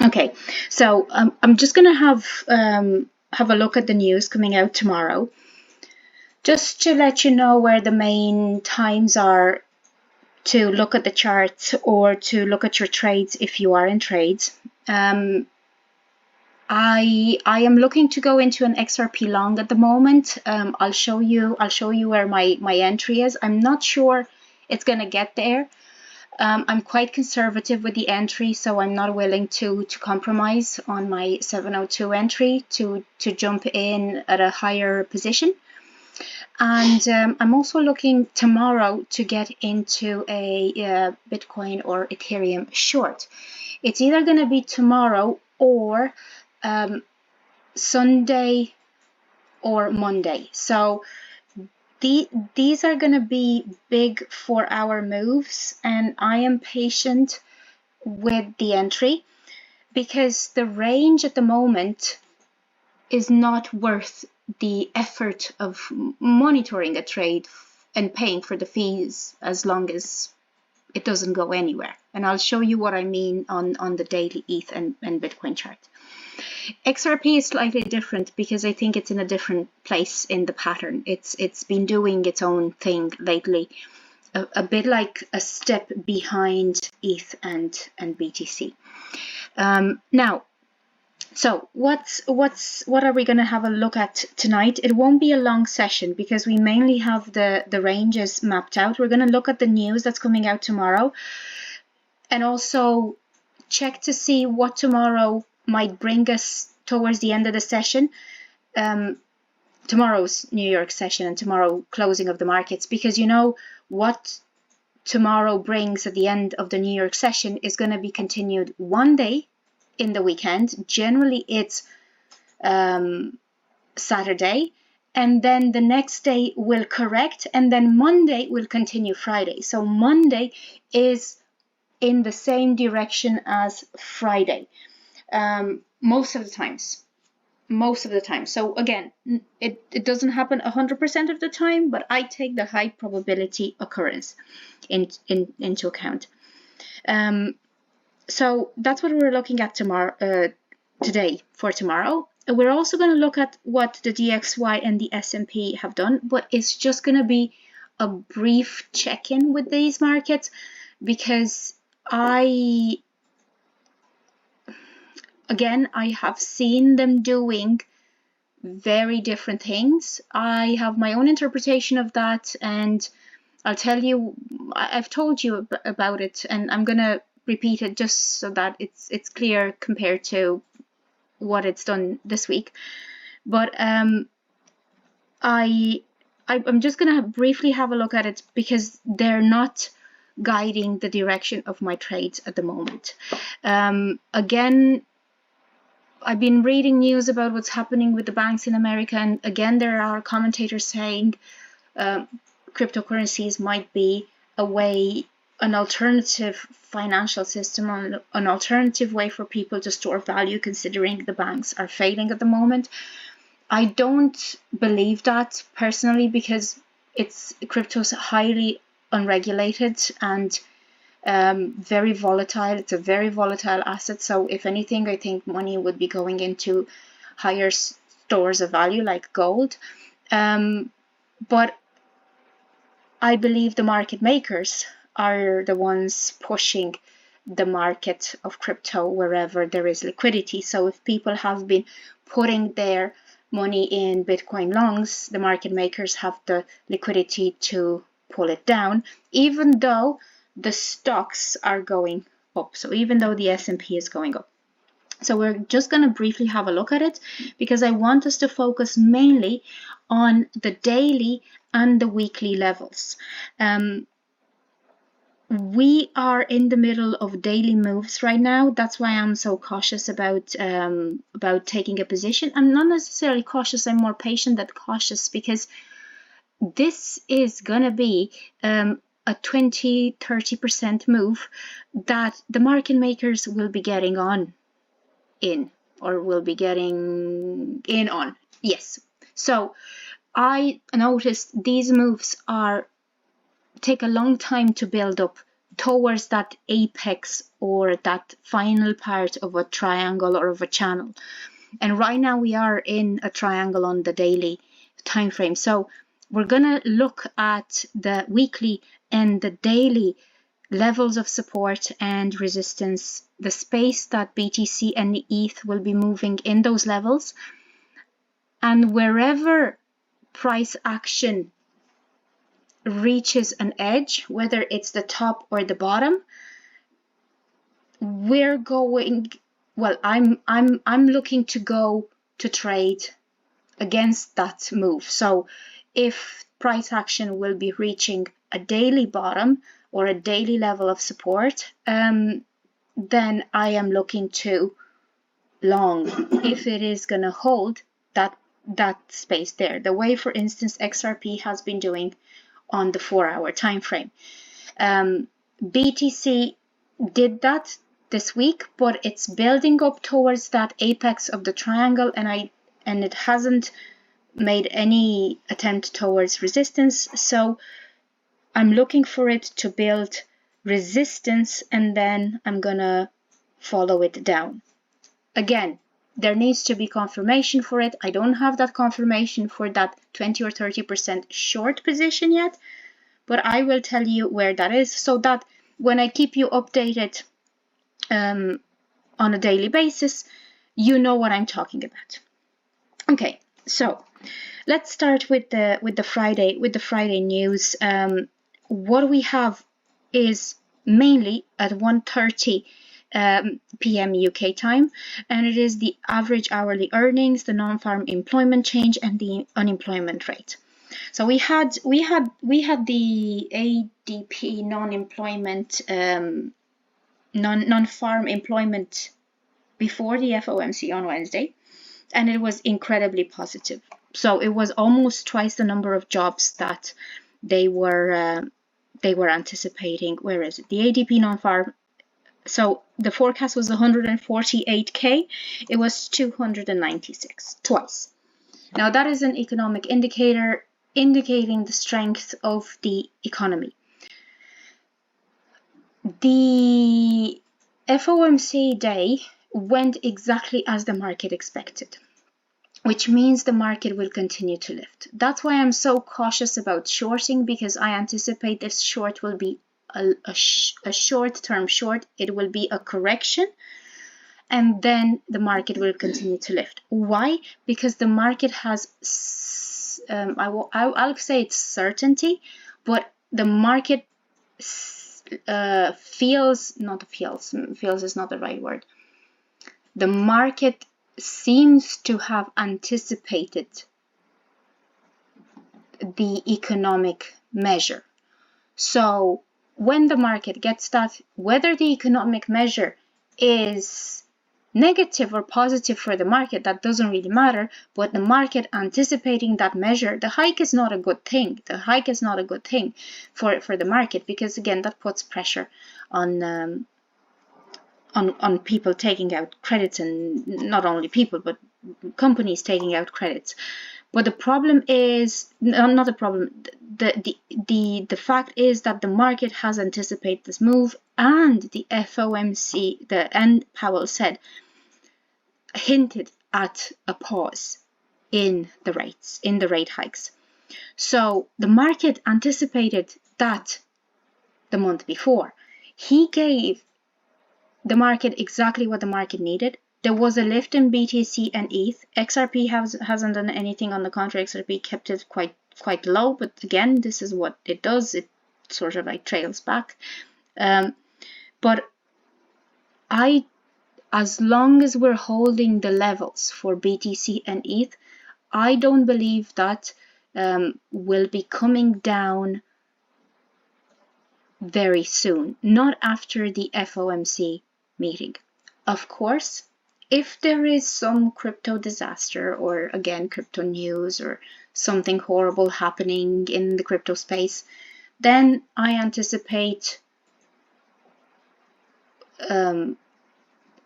Okay, so I'm just gonna have a look at the news coming out tomorrow, just to let you know where the main times are to look at the charts or to look at your trades if you are in trades. I am looking to go into an XRP long at the moment. I'll show you where my entry is. I'm not sure it's gonna get there. I'm quite conservative with the entry, so I'm not willing to compromise on my 702 entry to jump in at a higher position. And I'm also looking tomorrow to get into a Bitcoin or Ethereum short. It's either going to be tomorrow or Sunday or Monday. So these are going to be big 4-hour moves, and I am patient with the entry because the range at the moment is not worth the effort of monitoring a trade and paying for the fees as long as it doesn't go anywhere. And I'll show you what I mean on the daily ETH and Bitcoin chart. XRP is slightly different because I think it's in a different place in the pattern. It's been doing its own thing lately, a bit like a step behind ETH and BTC. Now, so what are we going to have a look at tonight? It won't be a long session because we mainly have the ranges mapped out. We're going to look at the news that's coming out tomorrow and also check to see what tomorrow might bring us towards the end of the session. Tomorrow's New York session and tomorrow closing of the markets, because you know what tomorrow brings at the end of the New York session is going to be continued one day in the weekend. Generally it's Saturday, and then the next day will correct, and then Monday will continue Friday. So Monday is in the same direction as Friday, most of the time. So again, it doesn't happen 100% of the time, but I take the high probability occurrence into account. So that's what we're looking at today for tomorrow. We're also going to look at what the DXY and the S&P have done, but it's just going to be a brief check-in with these markets because I have seen them doing very different things. I have my own interpretation of that, and I'll tell you, I've told you about it, and I'm going to repeat it just so that it's clear compared to what it's done this week. But I'm just going to briefly have a look at it because they're not guiding the direction of my trades at the moment. Again, I've been reading news about what's happening with the banks in America, and again there are commentators saying cryptocurrencies might be a way, an alternative financial system, an alternative way for people to store value, considering the banks are failing at the moment. I don't believe that personally because crypto's highly unregulated and very volatile. It's a very volatile asset. So if anything, I think money would be going into higher stores of value like gold. But I believe the market makers are the ones pushing the market of crypto wherever there is liquidity. So if people have been putting their money in Bitcoin longs, the market makers have the liquidity to pull it down, even though the stocks are going up. So even though the S&P is going up. So we're just going to briefly have a look at it because I want us to focus mainly on the daily and the weekly levels. We are in the middle of daily moves right now. That's why I'm so cautious about taking a position. I'm not necessarily cautious, I'm more patient than cautious, because this is going to be a 20-30% move that the market makers will be getting on in, or will be getting in on. Yes. So I noticed these moves take a long time to build up towards that apex or that final part of a triangle or of a channel. And right now we are in a triangle on the daily time frame. So we're going to look at the weekly and the daily levels of support and resistance, the space that BTC and the ETH will be moving in those levels. And wherever price action reaches an edge, whether it's the top or the bottom, we're going, well, I'm looking to go to trade against that move. So if price action will be reaching a daily bottom or a daily level of support, then I am looking to long if it is going to hold that space there, the way, for instance, XRP has been doing on the 4-hour time frame. BTC did that this week, but it's building up towards that apex of the triangle, and it hasn't made any attempt towards resistance. So I'm looking for it to build resistance, and then I'm gonna follow it down. Again, there needs to be confirmation for it. I don't have that confirmation for that 20 or 30% short position yet, but I will tell you where that is, so that when I keep you updated on a daily basis, you know what I'm talking about. Okay, so let's start with the Friday news. What we have is mainly at 1:30 p.m. UK time, and it is the average hourly earnings, the non-farm employment change, and the unemployment rate. So we had the ADP non-employment non-farm employment before the FOMC on Wednesday, and it was incredibly positive. So it was almost twice the number of jobs that they were anticipating. Where is it? The ADP non-farm. So the forecast was 148K. It was 296, twice. Now that is an economic indicator indicating the strength of the economy. The FOMC day went exactly as the market expected, which means the market will continue to lift. That's why I'm so cautious about shorting, because I anticipate this short will be a short-term short. It will be a correction, and then the market will continue to lift. Why? Because the market has, I'll say it's certainty, but the market feels is not the right word. The market seems to have anticipated the economic measure. So when the market gets that, whether the economic measure is negative or positive for the market, that doesn't really matter, but the market anticipating that measure, the hike is not a good thing. The hike is not a good thing for the market, because again, that puts pressure on people taking out credits, and not only people, but companies taking out credits. But the problem is not the problem. The fact is that the market has anticipated this move, and the FOMC, and Powell said, hinted at a pause in the rate hikes. So the market anticipated that the month before. He gave the market exactly what the market needed. There was a lift in BTC and ETH. XRP hasn't done anything. On the contrary, XRP kept it quite low. But again, this is what it does. It sort of like trails back. But as long as we're holding the levels for BTC and ETH, I don't believe that will be coming down very soon. Not after the FOMC meeting. Of course, if there is some crypto disaster, or again crypto news, or something horrible happening in the crypto space, then I anticipate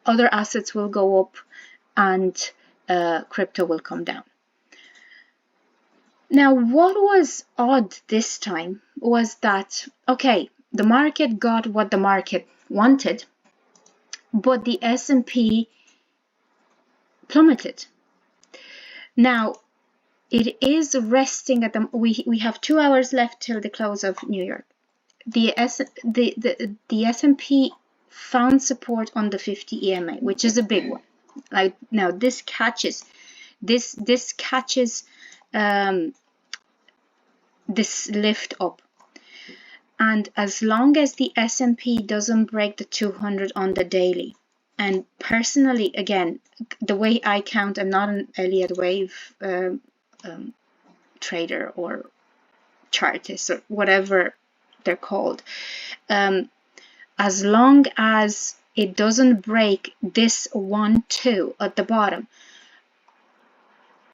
other assets will go up and crypto will come down. Now, what was odd this time was that, okay, the market got what the market wanted, but the S&P plummeted. Now, it is resting at the, we have 2 hours left till the close of New York. The S&P found support on the 50 EMA, which is a big one. Like now, this catches this lift up, and as long as the S&P doesn't break the 200 on the daily, and personally, again, the way I count, I'm not an Elliott wave trader or chartist or whatever they're called. As long as it doesn't break this 1-2 at the bottom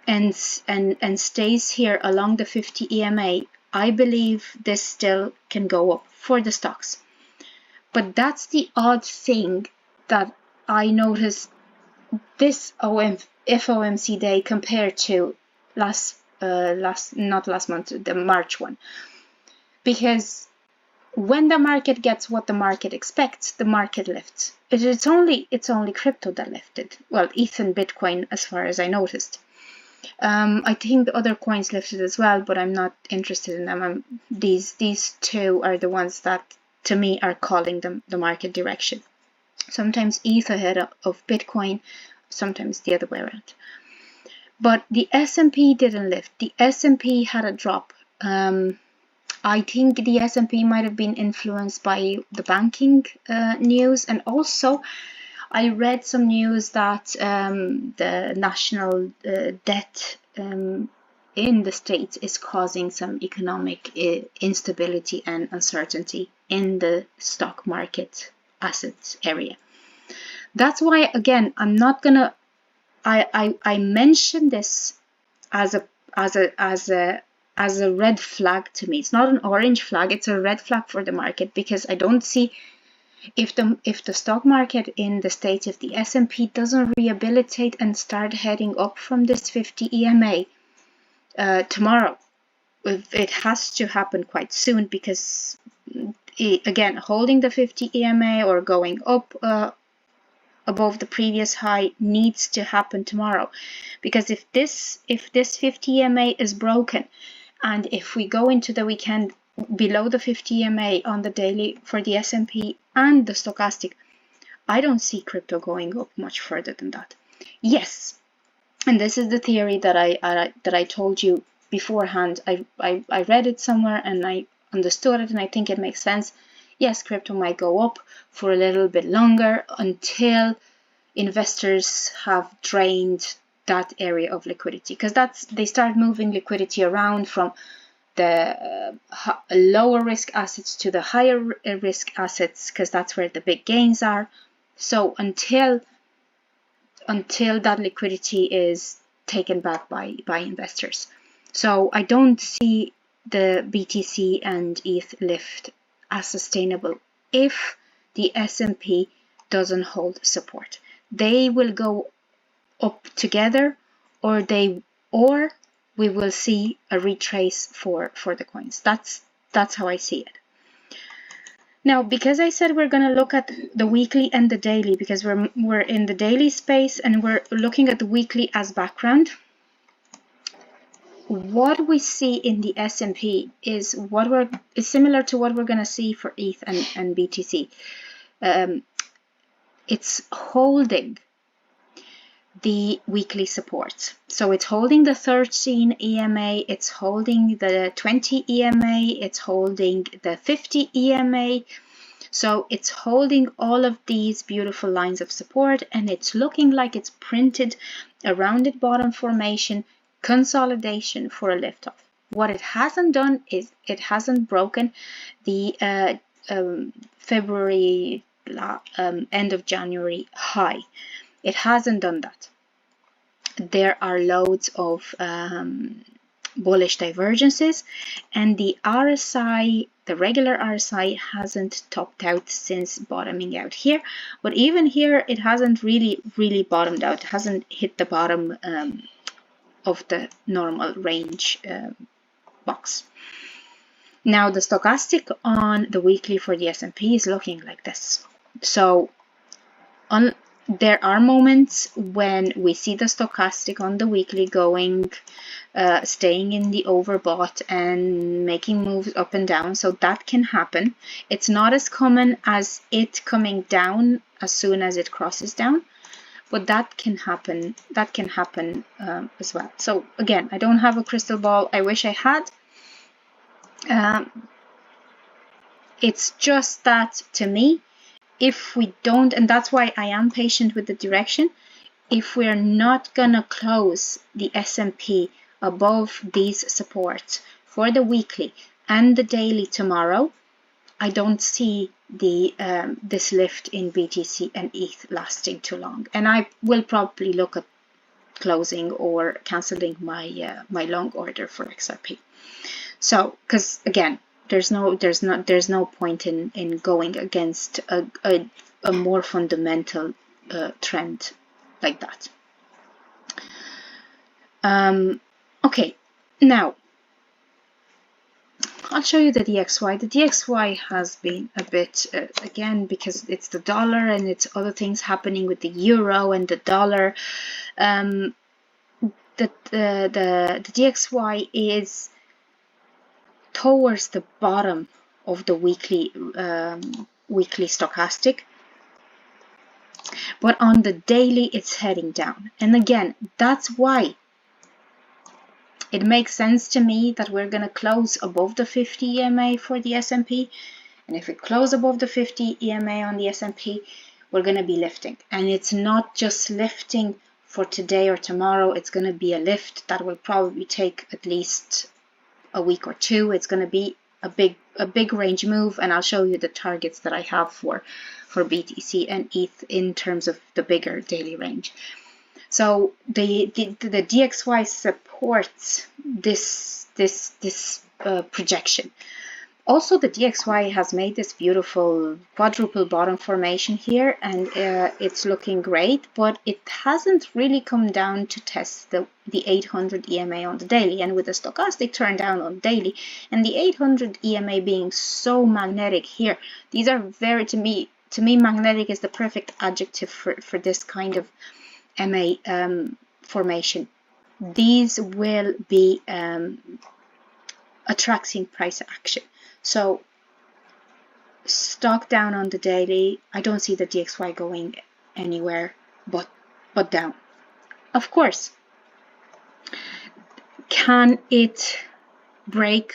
and stays here along the 50 EMA, I believe this still can go up for the stocks. But that's the odd thing that I noticed this FOMC day compared to not last month, the March one. Because when the market gets what the market expects, the market lifts. It's only crypto that lifted. Well, ETH and Bitcoin, as far as I noticed. I think the other coins lifted as well, but I'm not interested in them. These two are the ones that, to me, are calling them the market direction. Sometimes ETH ahead of Bitcoin, sometimes the other way around. But the S&P didn't lift. The S&P had a drop. I think the S&P might have been influenced by the banking news, and also I read some news that the national debt in the States is causing some economic instability and uncertainty in the stock market assets area. That's why, again, I'm not gonna. I mention this as a red flag to me. It's not an orange flag, it's a red flag for the market, because I don't see if the stock market in the States, if the S&P doesn't rehabilitate and start heading up from this 50 EMA tomorrow. It has to happen quite soon, because again, holding the 50 EMA or going up above the previous high needs to happen tomorrow, because if this 50 EMA is broken, and if we go into the weekend below the 50 EMA on the daily for the S&P and the stochastic, I don't see crypto going up much further than that. Yes, and this is the theory that I told you beforehand. I read it somewhere and I understood it, and I think it makes sense. Yes, crypto might go up for a little bit longer until investors have drained that area of liquidity, because they start moving liquidity around from the lower risk assets to the higher risk assets, because that's where the big gains are. So until that liquidity is taken back by investors. So I don't see the BTC and ETH lift as sustainable if the S&P doesn't hold support. They will go up together, or we will see a retrace for the coins. That's how I see it. Now, because I said we're going to look at the weekly and the daily, because we're in the daily space and we're looking at the weekly as background, what we see in the S&P is similar to what we're going to see for ETH and BTC. It's holding the weekly supports. So it's holding the 13 EMA, it's holding the 20 EMA, it's holding the 50 EMA. So it's holding all of these beautiful lines of support, and it's looking like it's printed a rounded bottom formation, consolidation for a liftoff. What it hasn't done is it hasn't broken the February, end of January high. It hasn't done that. There are loads of bullish divergences, and the RSI, the regular RSI, hasn't topped out since bottoming out here. But even here, it hasn't really bottomed out. It hasn't hit the bottom of the normal range box. Now the stochastic on the weekly for the S&P is looking like this. So there are moments when we see the stochastic on the weekly going, staying in the overbought and making moves up and down. So that can happen. It's not as common as it coming down as soon as it crosses down, but that can happen. That can happen as well. So again, I don't have a crystal ball. I wish I had. It's just that to me, if we don't, and that's why I am patient with the direction, if we're not gonna close the S&P above these supports for the weekly and the daily tomorrow, I don't see the this lift in BTC and ETH lasting too long, and I will probably look at closing or cancelling my my long order for XRP. So, because again, there's no point in going against a more fundamental trend like that. Okay, now I'll show you the DXY. The DXY has been a bit, again, because it's the dollar and it's other things happening with the euro and the dollar. The DXY is towards the bottom of the weekly stochastic, but on the daily it's heading down. And again, that's why it makes sense to me that we're going to close above the 50 EMA for the S&P, and if we close above the 50 EMA on the S&P, we're going to be lifting. And it's not just lifting for today or tomorrow, it's going to be a lift that will probably take at least a week or two. It's going to be a big range move, and I'll show you the targets that I have for BTC and ETH in terms of the bigger daily range. So the DXY supports this projection. Also, the DXY has made this beautiful quadruple bottom formation here, and it's looking great, but it hasn't really come down to test the 800 EMA on the daily. And with the stochastic turn down on daily and the 800 EMA being so magnetic here, these are very, to me magnetic is the perfect adjective for this kind of MA formation. These will be attracting price action. So stock down on the daily. I don't see the DXY going anywhere but down. Of course, can it break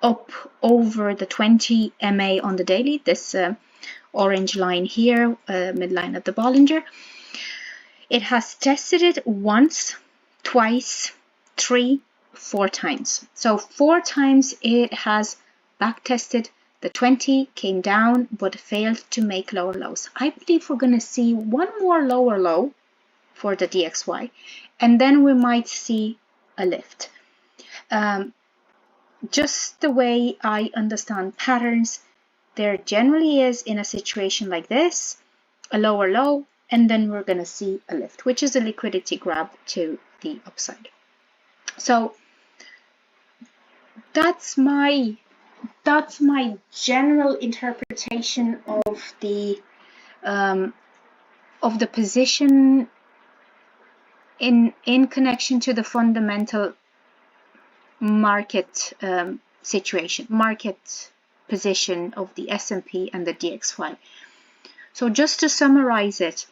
up over the 20 MA on the daily? This orange line here, midline of the Bollinger. It has tested it once, twice, 3, 4 times. So 4 times it has back tested the 20, came down, but failed to make lower lows. I believe we're going to see one more lower low for the DXY, and then we might see a lift. Just the way I understand patterns, there generally is, in a situation like this, a lower low, and then we're going to see a lift, which is a liquidity grab to the upside. So that's my general interpretation of the position in connection to the fundamental market situation, market position of the S&P and the DXY. So just to summarize it,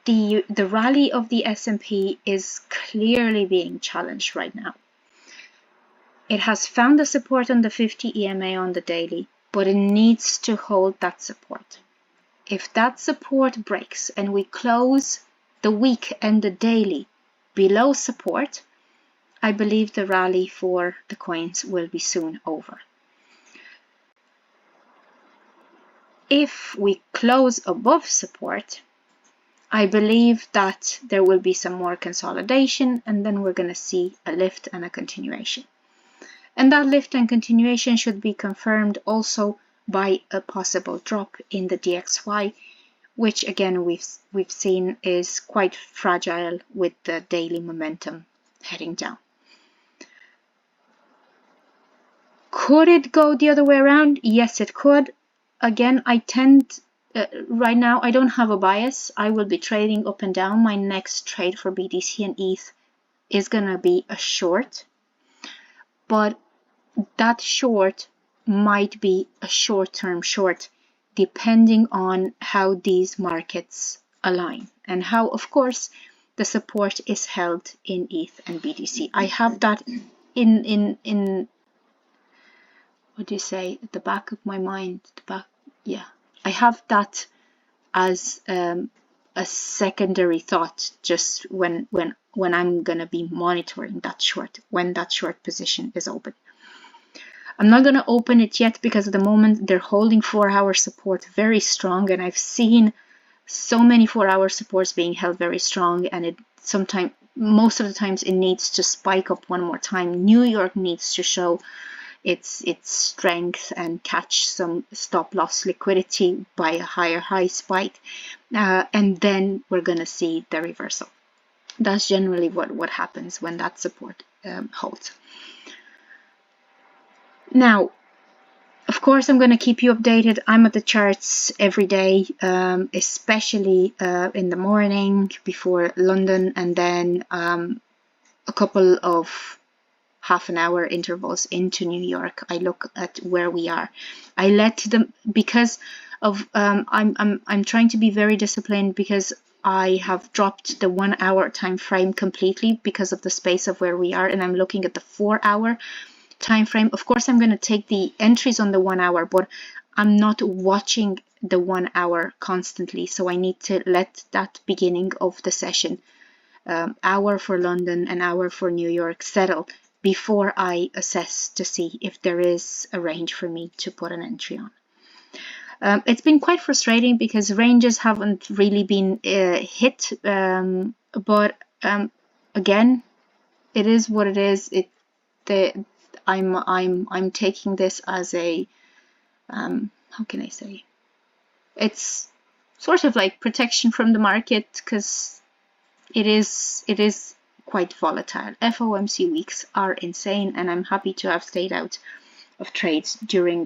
the rally of the S&P is clearly being challenged right now. It has found the support on the 50 EMA on the daily, but it needs to hold that support. If that support breaks and we close the week and the daily below support, I believe the rally for the coins will be soon over. If we close above support, I believe that there will be some more consolidation, and then we're going to see a lift and a continuation. And that lift and continuation should be confirmed also by a possible drop in the DXY, which again we've seen is quite fragile with the daily momentum heading down. Could it go the other way around? Yes, it could. Again, I tend, right now, I don't have a bias. I will be trading up and down. My next trade for BTC and ETH is going to be a short. But that short might be a short-term short, depending on how these markets align and how, of course, the support is held in ETH and BTC. I have that in what do you say, at the back of my mind, I have that as a secondary thought, just when I'm gonna be monitoring that short, when that short position is open. I'm not gonna open it yet because at the moment they're holding 4-hour support very strong, and I've seen so many 4-hour supports being held very strong, and most of the times it needs to spike up one more time. New York needs to show its strength and catch some stop loss liquidity by a higher high spike, and then we're gonna see the reversal. That's generally what happens when that support holds. Now, of course, I'm going to keep you updated. I'm at the charts every day, especially in the morning before London, and then a couple of half an hour intervals into New York. I look at where we are. I let them, because of I'm trying to be very disciplined, because I have dropped the 1 hour time frame completely because of the space of where we are, and I'm looking at the 4-hour time frame. Of course, I'm going to take the entries on the 1 hour, but I'm not watching the 1 hour constantly, so I need to let that beginning of the session, hour for London, an hour for New York, settle before I assess to see if there is a range for me to put an entry on. It's been quite frustrating because ranges haven't really been hit, but again, it is what it is. I'm taking this as a how can I say? It's sort of like protection from the market, because it is quite volatile. FOMC weeks are insane, and I'm happy to have stayed out of trades during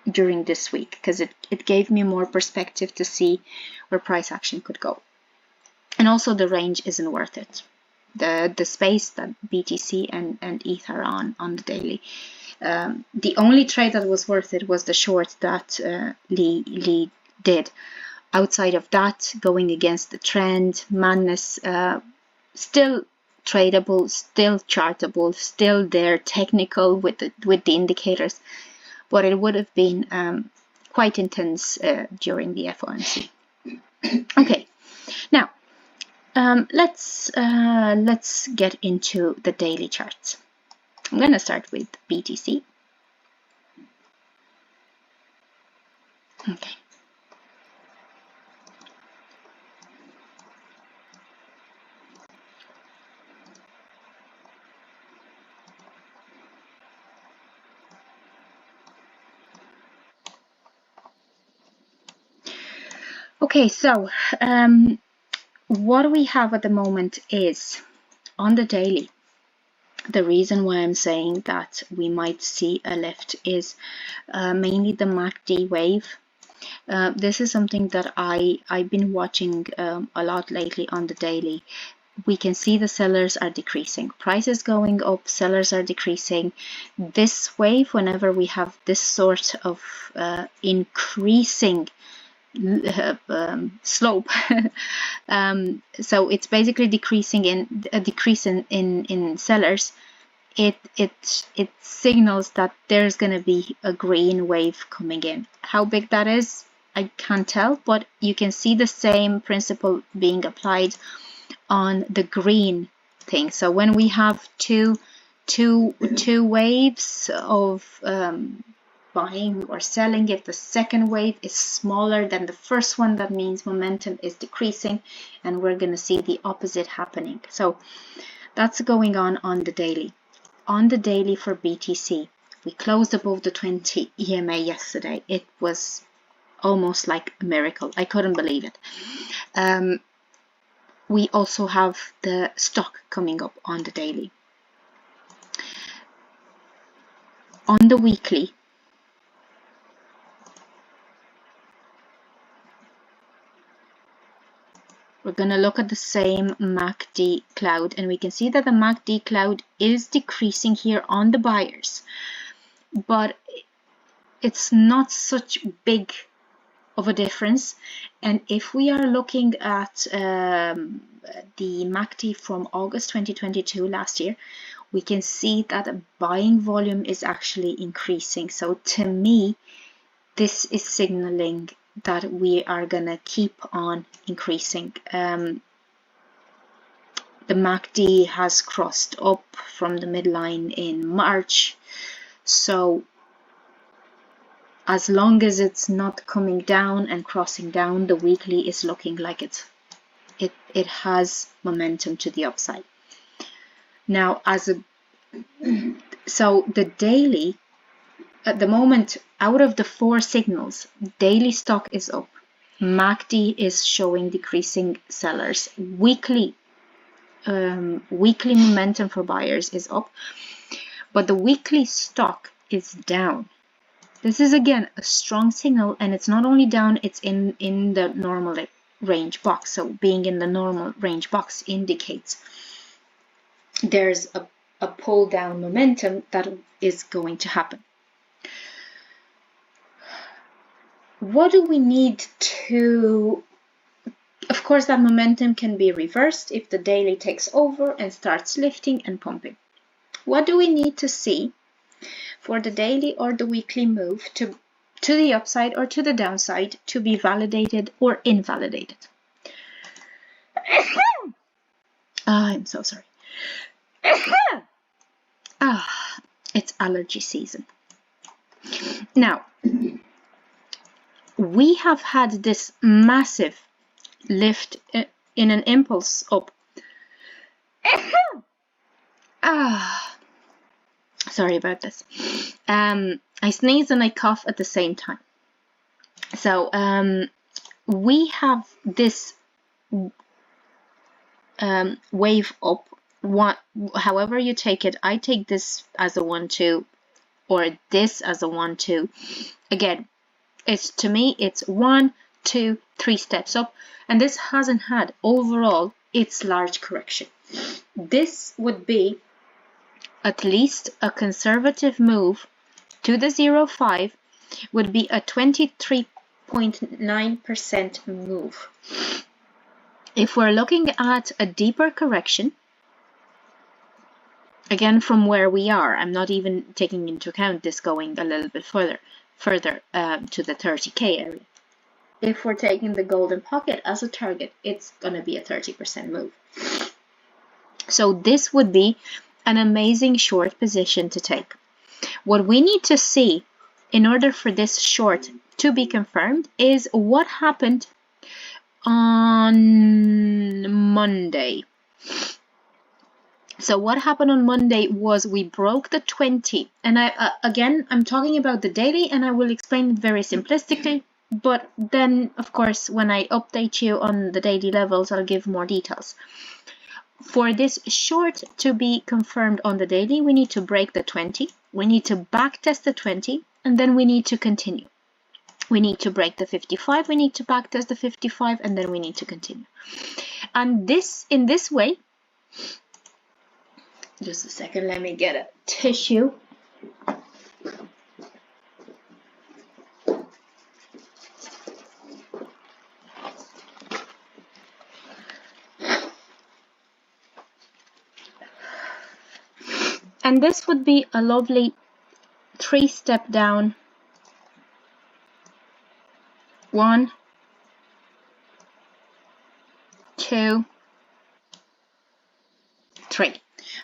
this week, because it gave me more perspective to see where price action could go. And also the range isn't worth it. The space that BTC and ETH are on the daily. The only trade that was worth it was the short that Lee did. Outside of that, going against the trend, madness, still tradable, still chartable, still there, technical with the indicators, but it would have been quite intense during the FOMC. Okay, now let's get into the daily charts. I'm going to start with BTC. Okay. Okay, so what we have at the moment is on the daily. The reason why I'm saying that we might see a lift is mainly the MACD wave. This is something that I've been watching a lot lately on the daily. We can see the sellers are decreasing. Prices going up, sellers are decreasing. This wave, whenever we have this sort of increasing slope, so it's basically decreasing in a decrease in sellers. It signals that there's going to be a green wave coming in. How big that is, I can't tell, but you can see the same principle being applied on the green thing. So when we have two waves of buying or selling, if the second wave is smaller than the first one, that means momentum is decreasing, and we're going to see the opposite happening. So that's going on the daily. On the daily for BTC, we closed above the 20 EMA yesterday. It was almost like a miracle. I couldn't believe it. We also have the stock coming up on the daily. on the weekly, we're going to look at the same MACD cloud, and we can see that the MACD cloud is decreasing here on the buyers, but it's not such big of a difference. And if we are looking at the MACD from August 2022 last year, we can see that buying volume is actually increasing. So to me, this is signaling that we are gonna keep on increasing. The MACD has crossed up from the midline in March, so as long as it's not coming down and crossing down, the weekly is looking like it has momentum to the upside. Now, so the daily, at the moment, out of the 4 signals, daily stock is up. MACD is showing decreasing sellers. Weekly momentum for buyers is up, but the weekly stock is down. This is again a strong signal, and it's not only down, it's in the normal range box. So being in the normal range box indicates there's a pull down momentum that is going to happen. What do we need to... Of course, that momentum can be reversed if the daily takes over and starts lifting and pumping. What do we need to see for the daily or the weekly move to the upside or to the downside to be validated or invalidated? I'm so sorry. It's allergy season. Now, we have had this massive lift in an impulse up. Sorry about this. I sneeze and I cough at the same time. So we have this wave up. However you take it, I take this as a 1-2 or this as a 1-2. Again, to me it's 1, 2, 3 steps up, and this hasn't had overall its large correction. This would be at least a conservative move to the 0.5 would be a 23.9% move. If we're looking at a deeper correction, again from where we are, I'm not even taking into account this going a little bit further to the 30k area. If we're taking the golden pocket as a target, it's going to be a 30% move. So this would be an amazing short position to take. What we need to see in order for this short to be confirmed is what happened on Monday. So what happened on Monday was we broke the 20, and I'm talking about the daily, and I will explain it very simplistically, but then of course when I update you on the daily levels, I'll give more details. For this short to be confirmed on the daily, we need to break the 20, we need to backtest the 20, and then we need to continue. We need to break the 55, we need to backtest the 55, and then we need to continue. And in this way, just a second, let me get a tissue. And this would be a lovely 3-step down. 1, 2, 3.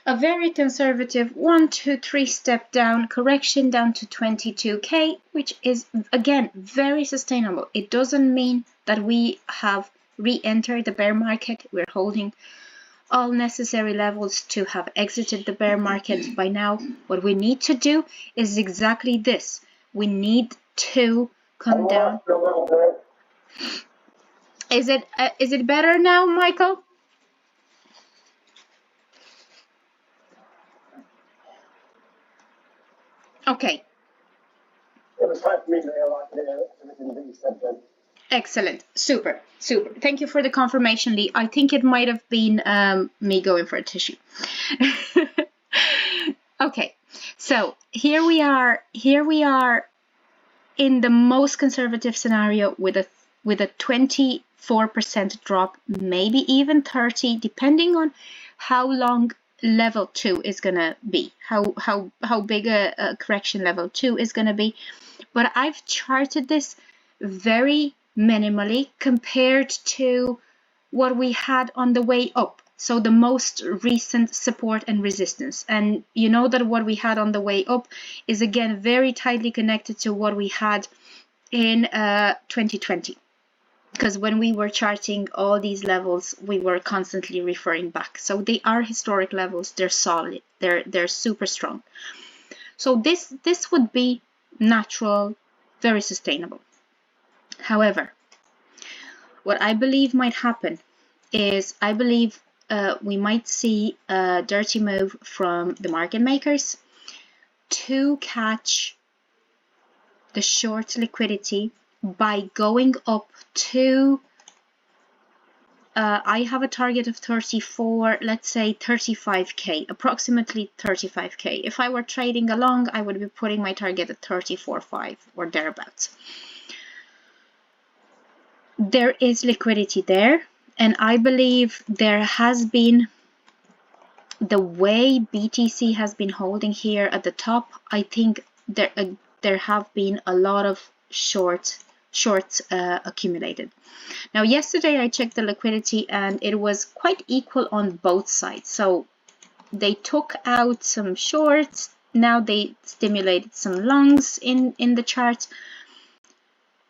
A very conservative 1, 2, 3 step down correction down to 22k, which is again very sustainable. It doesn't mean that we have re-entered the bear market. We're holding all necessary levels to have exited the bear market by now. What we need to do is exactly this. We need to come down. Is it better now, Michael? Okay. It was time for me to realize everything that you said then. Excellent. Super. Thank you for the confirmation, Lee. I think it might have been me going for a tissue. Okay, so here we are in the most conservative scenario with a 24% drop, maybe even 30, depending on how long level 2 is gonna be, how big a correction level 2 is gonna be. But I've charted this very minimally compared to what we had on the way up. So the most recent support and resistance. And you know that what we had on the way up is again very tightly connected to what we had in 2020. Because when we were charting all these levels, we were constantly referring back. So they are historic levels, they're solid, they're super strong. So this would be natural, very sustainable. However, what I believe might happen is I believe we might see a dirty move from the market makers to catch the short liquidity by going up to I have a target of 34, let's say 35k, approximately 35k. If I were trading along, I would be putting my target at 34.5 or thereabouts. There is liquidity there, and I believe there has been, the way BTC has been holding here at the top, I think there have been a lot of shorts accumulated. Now yesterday I checked the liquidity and it was quite equal on both sides. So they took out some shorts, now they stimulated some longs in the chart.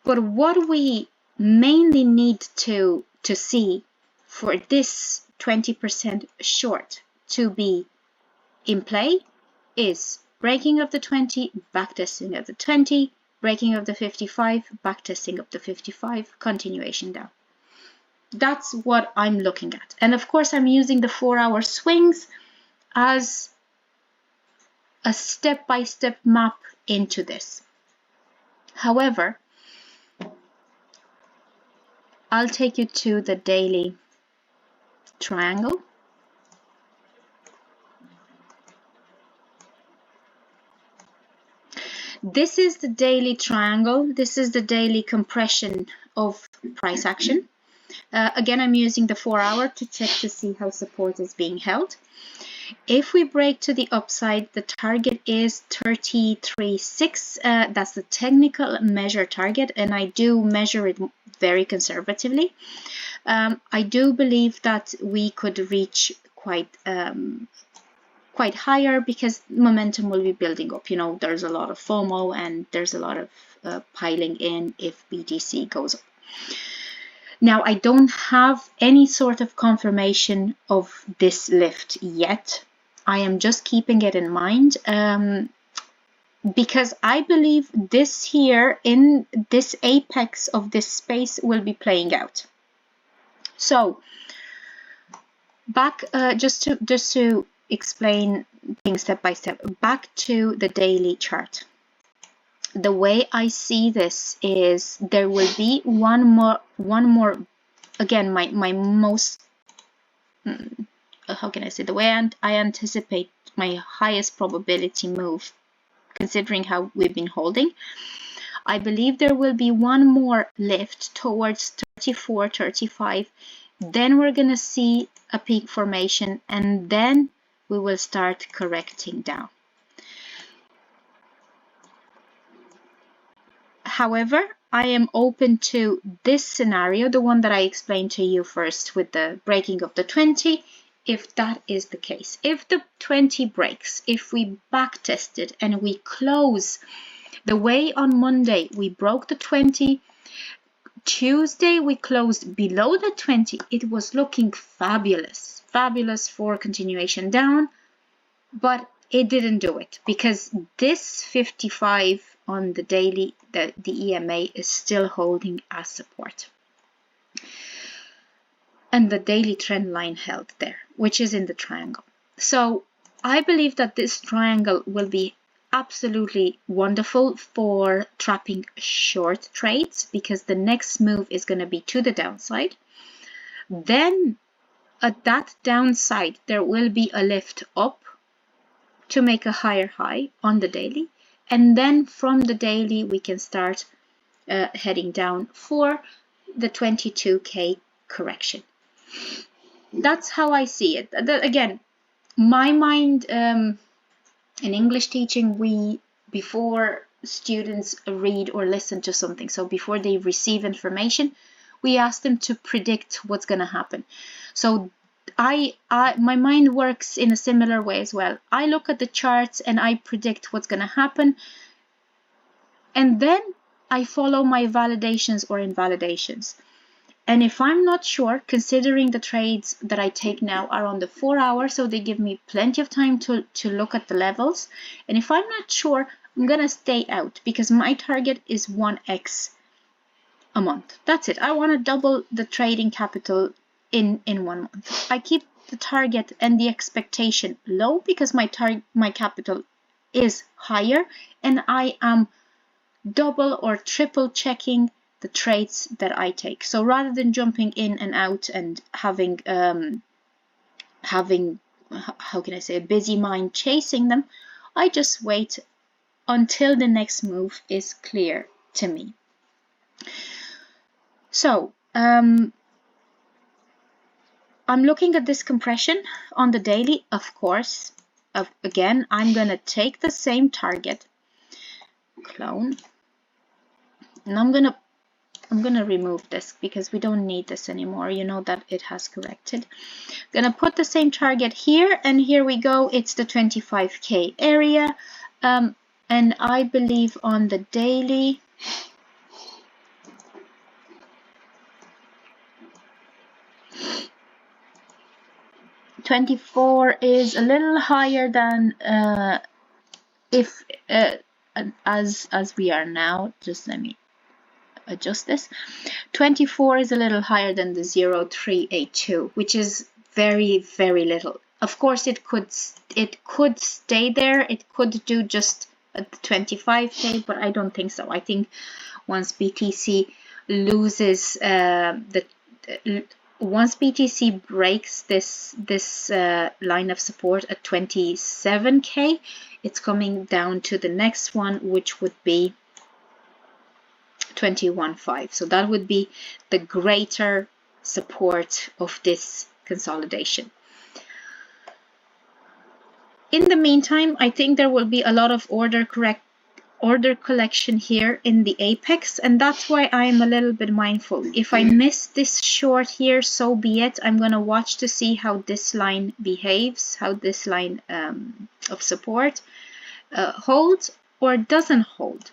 But what we mainly need to see for this 20% short to be in play is breaking of the 20, backtesting of the 20, breaking of the 55, backtesting of the 55, continuation down. That's what I'm looking at. And of course, I'm using the 4-hour swings as a step-by-step map into this. However, I'll take you to the daily triangle. This is the daily triangle. This is the daily compression of price action. Again, I'm using the 4-hour to check to see how support is being held. If we break to the upside, the target is 33.6. That's the technical measure target, and I do measure it very conservatively. I do believe that we could reach quite higher because momentum will be building up. You know, there's a lot of FOMO and there's a lot of piling in if BTC goes up. Now, I don't have any sort of confirmation of this lift yet. I am just keeping it in mind because I believe this here in this apex of this space will be playing out. So back just to explain things step by step, back to the daily chart. The way I see this is there will be one more again, my most how can I say, the way I anticipate my highest probability move, considering how we've been holding. I believe there will be one more lift towards 34, 35. Then we're gonna see a peak formation, and then we will start correcting down. However, I am open to this scenario, the one that I explained to you first with the breaking of the 20, if that is the case. If the 20 breaks, if we backtest it and we close the way on Monday, we broke the 20, Tuesday we closed below the 20, it was looking fabulous for continuation down, but it didn't do it because this 55 on the daily, the EMA is still holding as support. And the daily trend line held there, which is in the triangle. So I believe that this triangle will be absolutely wonderful for trapping short trades because the next move is going to be to the downside. Then at that downside, there will be a lift up to make a higher high on the daily. And then from the daily, we can start heading down for the 22K correction. That's how I see it. Again, my mind in English teaching, before students read or listen to something, so before they receive information, we ask them to predict what's going to happen. So my mind works in a similar way as well. I look at the charts and I predict what's going to happen, and then I follow my validations or invalidations. And if I'm not sure, considering the trades that I take now are on the 4 hour, so they give me plenty of time to look at the levels. And if I'm not sure, I'm going to stay out because my target is 1x a month. That's it. I want to double the trading capital in 1 month. I keep the target and the expectation low because my capital is higher, and I am double or triple checking the trades that I take. So rather than jumping in and out and having how can I say, a busy mind chasing them, I just wait until the next move is clear to me. So I'm looking at this compression on the daily, of course. Again, I'm gonna take the same target, clone, and I'm gonna remove this because we don't need this anymore. You know that it has corrected. I'm gonna put the same target here, and here we go. It's the 25K area, and I believe on the daily, $24 is a little higher than as we are now. Just let me adjust this. 24 is a little higher than the 0.382, which is very, very little. Of course, it could stay there. It could do just at the 25K, but I don't think so. I think once BTC loses once BTC breaks this line of support at 27K, it's coming down to the next one, which would be 21.5. So that would be the greater support of this consolidation. In the meantime, I think there will be a lot of order collection here in the apex, and that's why I'm a little bit mindful. If I miss this short here, so be it. I'm going to watch to see how this line behaves, how this line of support holds or doesn't hold.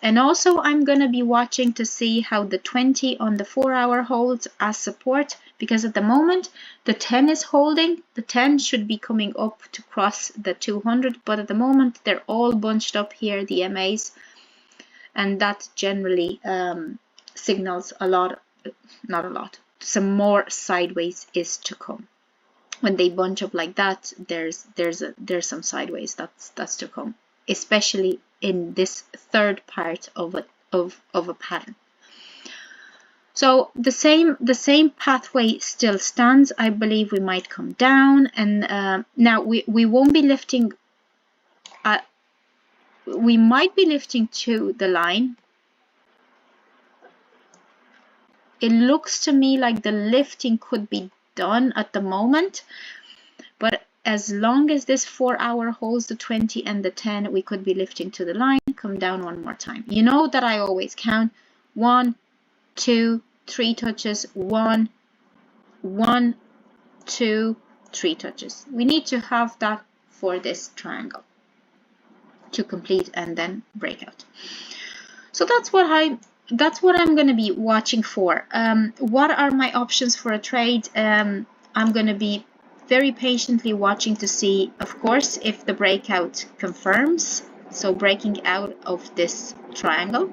And also I'm going to be watching to see how the 20 on the 4 hour holds as support, because at the moment the 10 is holding. The 10 should be coming up to cross the 200, but at the moment they're all bunched up here, the MAs, and that generally signals a lot, not a lot, some more sideways is to come. When they bunch up like that, there's some sideways that's to come, especially in this third part of a pattern. So the same pathway still stands. I believe we might come down, and now we won't be lifting. We might be lifting to the line. It looks to me like the lifting could be done at the moment, but as long as this 4 hour holds the 20 and the 10, we could be lifting to the line, come down one more time. You know that I always count 1, 2, 3 touches, 1, 1, 2, 3 touches. We need to have that for this triangle to complete and then break out. So that's what I'm going to be watching for. What are my options for a trade? I'm going to be very patiently watching to see, of course, if the breakout confirms, so breaking out of this triangle.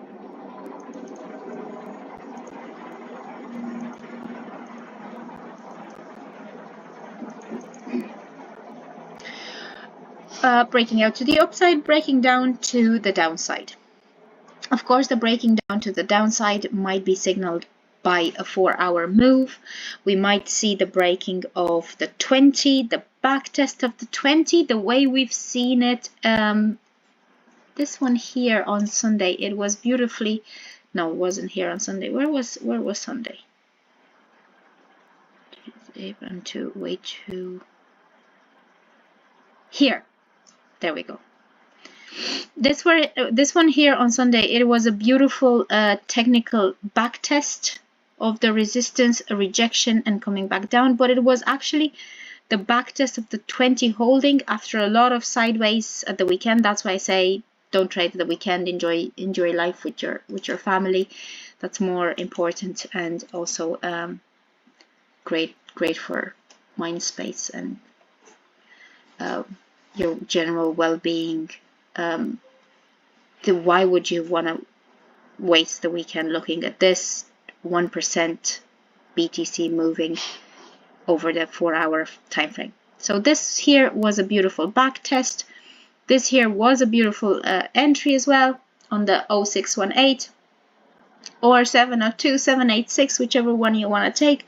breaking out to the upside, breaking down to the downside. Of course, the breaking down to the downside might be signaled by a 4-hour move. We might see the breaking of the 20, the back test of the 20, the way we've seen it. This one here on Sunday, it was beautifully. No, it wasn't here on Sunday. Where was Sunday? Here. There we go. This one here on Sunday, it was a beautiful technical back test of the resistance, a rejection, and coming back down. But it was actually the back test of the 20 holding after a lot of sideways at the weekend. That's why I say don't trade at the weekend. Enjoy life with your family. That's more important, and also great for mind space and your general well-being. Why would you want to waste the weekend looking at this 1% BTC moving over the 4-hour time frame? So this here was a beautiful back test. This here was a beautiful entry as well on the 0618 or 702, 786, whichever one you want to take,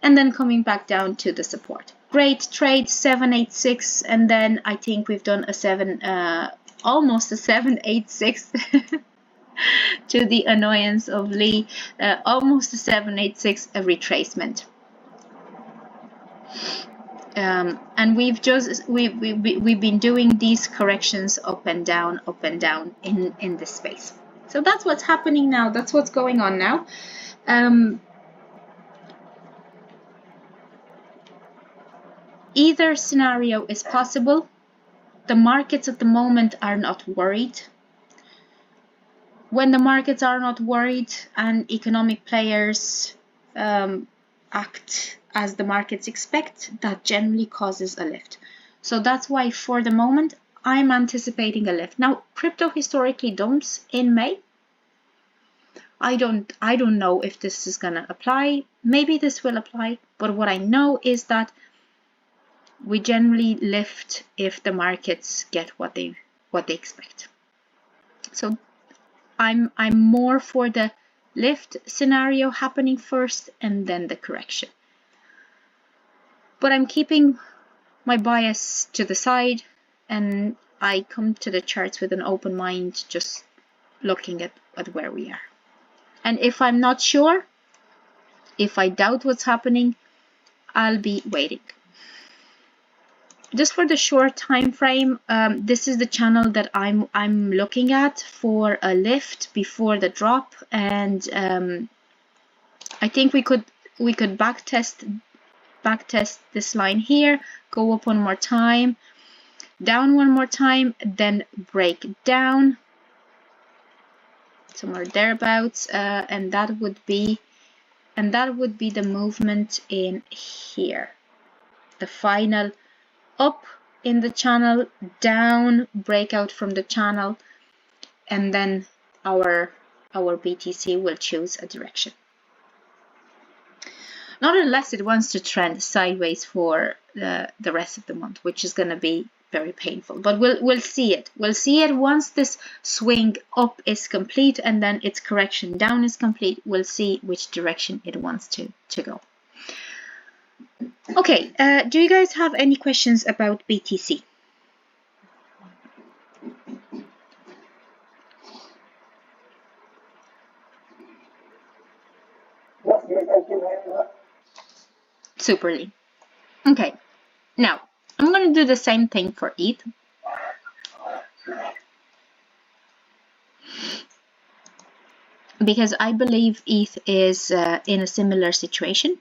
and then coming back down to the support. Great trade, 786, and then I think we've done a almost a 786 to the annoyance of Lee, almost a 786, a retracement. And we've been doing these corrections up and down in this space. So that's what's happening now. That's what's going on now. Either scenario is possible. The markets at the moment are not worried. When the markets are not worried and economic players act as the markets expect, that generally causes a lift. So that's why for the moment I'm anticipating a lift. Now, crypto historically dumps in May. I don't know if this is gonna apply. Maybe this will apply, but what I know is that we generally lift if the markets get what they expect. So I'm more for the lift scenario happening first and then the correction. But I'm keeping my bias to the side, and I come to the charts with an open mind, just looking at where we are. And if I'm not sure, if I doubt what's happening, I'll be waiting. Just for the short time frame, this is the channel that I'm looking at for a lift before the drop, and I think we could backtest this line here, go up one more time, down one more time, then break down somewhere thereabouts, and that would be the movement in here, the final up in the channel, down, breakout from the channel, and then our BTC will choose a direction. Not unless it wants to trend sideways for the rest of the month, which is going to be very painful. But we'll see it. We'll see it once this swing up is complete and then its correction down is complete. We'll see which direction it wants to go. Okay, do you guys have any questions about BTC? Superly. Okay, now I'm going to do the same thing for ETH. Because I believe ETH is in a similar situation.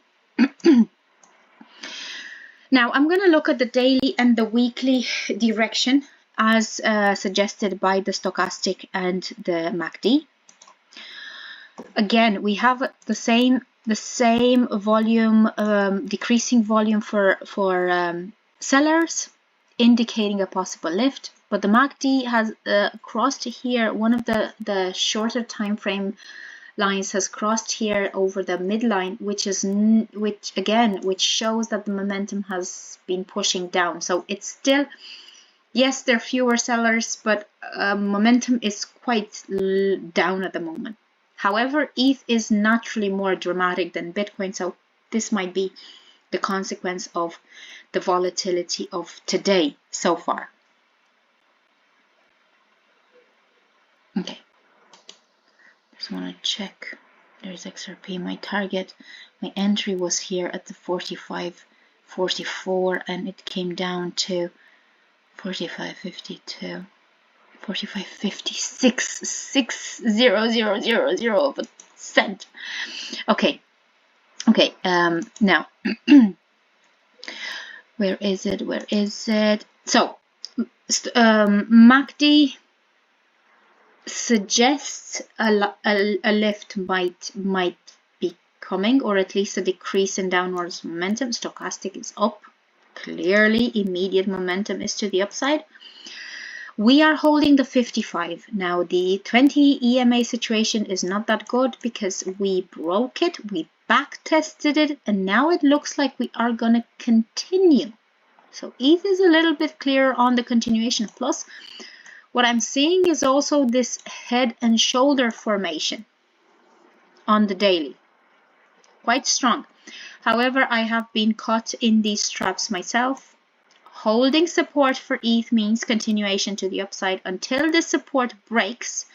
Now I'm going to look at the daily and the weekly direction as suggested by the stochastic and the MACD. Again, we have the same volume, decreasing volume for sellers, indicating a possible lift. But the MACD has crossed here. One of the shorter time frame lines has crossed here over the midline, which shows that the momentum has been pushing down. So it's still Yes, there are fewer sellers, but momentum is quite down at the moment. However, ETH is naturally more dramatic than Bitcoin, so this might be the consequence of the volatility of today so far. Okay, just want to check. There's XRP, my target. My entry was here at the 45.44 and it came down to 45.52. 45.56, 0.0000%. Okay, now where is it? So MACD suggests a lift might be coming, or at least a decrease in downwards momentum. Stochastic is up, clearly immediate momentum is to the upside. We are holding the 55. Now the 20 EMA situation is not that good because we broke it, we back tested it, and now it looks like we are going to continue. So ETH is a little bit clearer on the continuation. Plus, what I'm seeing is also this head and shoulder formation on the daily. Quite strong. However, I have been caught in these traps myself. Holding support for ETH means continuation to the upside. Until this support breaks,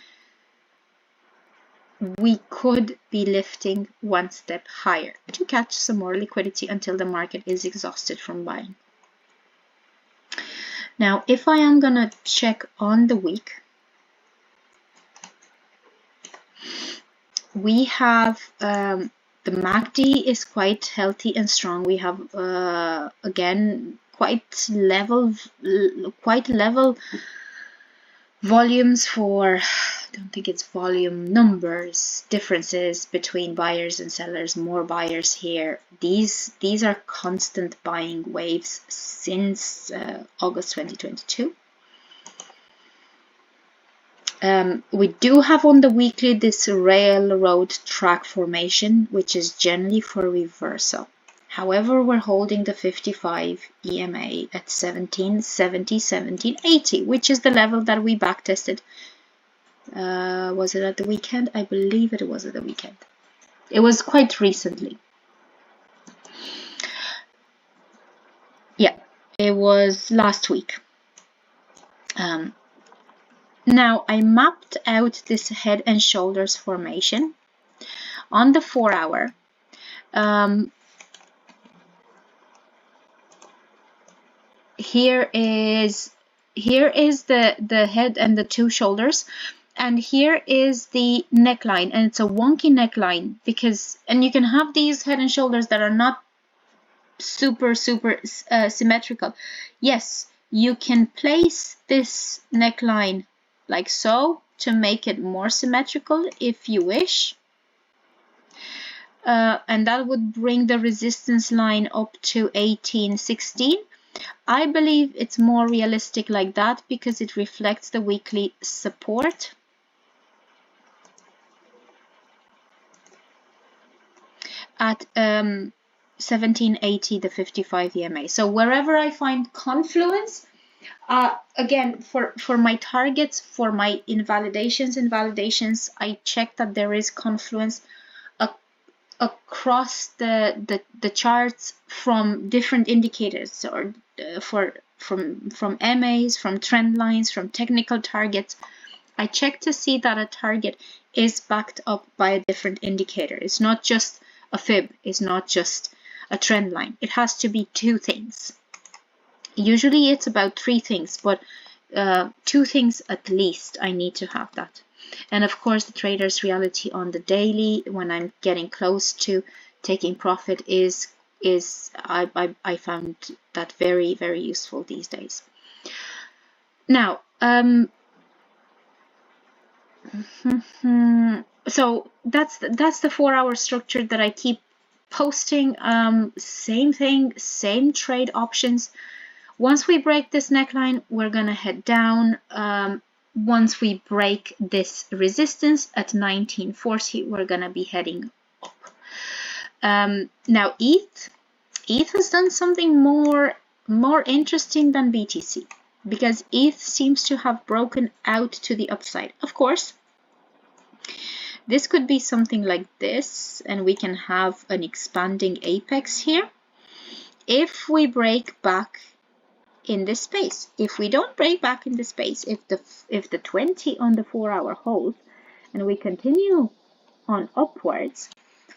we could be lifting one step higher to catch some more liquidity until the market is exhausted from buying. Now, if I am going to check on the week, we have the MACD is quite healthy and strong. We have, again, quite level volumes for, I don't think it's volume, numbers, differences between buyers and sellers, more buyers here. These are constant buying waves since August 2022. We do have on the weekly this railroad track formation, which is generally for reversal. However, we're holding the 55 EMA at 1770, 1780, which is the level that we backtested. Was it at the weekend? I believe it was at the weekend. It was quite recently. Yeah, it was last week. Now, I mapped out this head and shoulders formation on the 4 hour. Here is the head and the two shoulders, and here is the neckline, and it's a wonky neckline because, and you can have these head and shoulders that are not super symmetrical. Yes, you can place this neckline like so to make it more symmetrical if you wish, and that would bring the resistance line up to 1816. I believe it's more realistic like that because it reflects the weekly support. At 1780, the 55 EMA. So wherever I find confluence, again, for my targets, for my invalidations, I check that there is confluence across the charts from different indicators, or from MAs, from trend lines, from technical targets. I check to see that a target is backed up by a different indicator. It's not just a fib, it's not just a trend line. It has to be two things. Usually it's about three things, but two things at least I need to have that. And of course, the trader's reality on the daily, when I'm getting close to taking profit, is I found that very, very useful these days. Now, so that's the 4 hour structure that I keep posting. Same thing, same trade options. Once we break this neckline, we're gonna head down. Once we break this resistance at 1940, we're gonna be heading up. Now ETH has done something more interesting than BTC. because ETH seems to have broken out to the upside. Of course, this could be something like this, and we can have an expanding apex here. If we break back in this space, if we don't break back in the space, if the 20 on the 4-hour holds and we continue on upwards,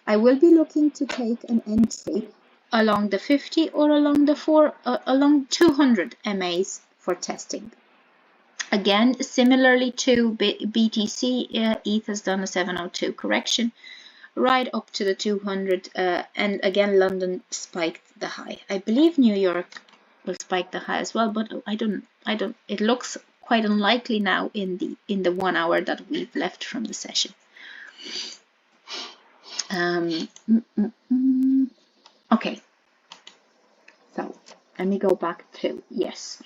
I will be looking to take an entry along the 50 or along the along 200 MAs for testing. Again, similarly to BTC, ETH has done a 702 correction right up to the 200, and again London spiked the high. I believe New York will spike the high as well, but I don't. It looks quite unlikely now in the 1 hour that we've left from the session. Okay, so let me go back to yes.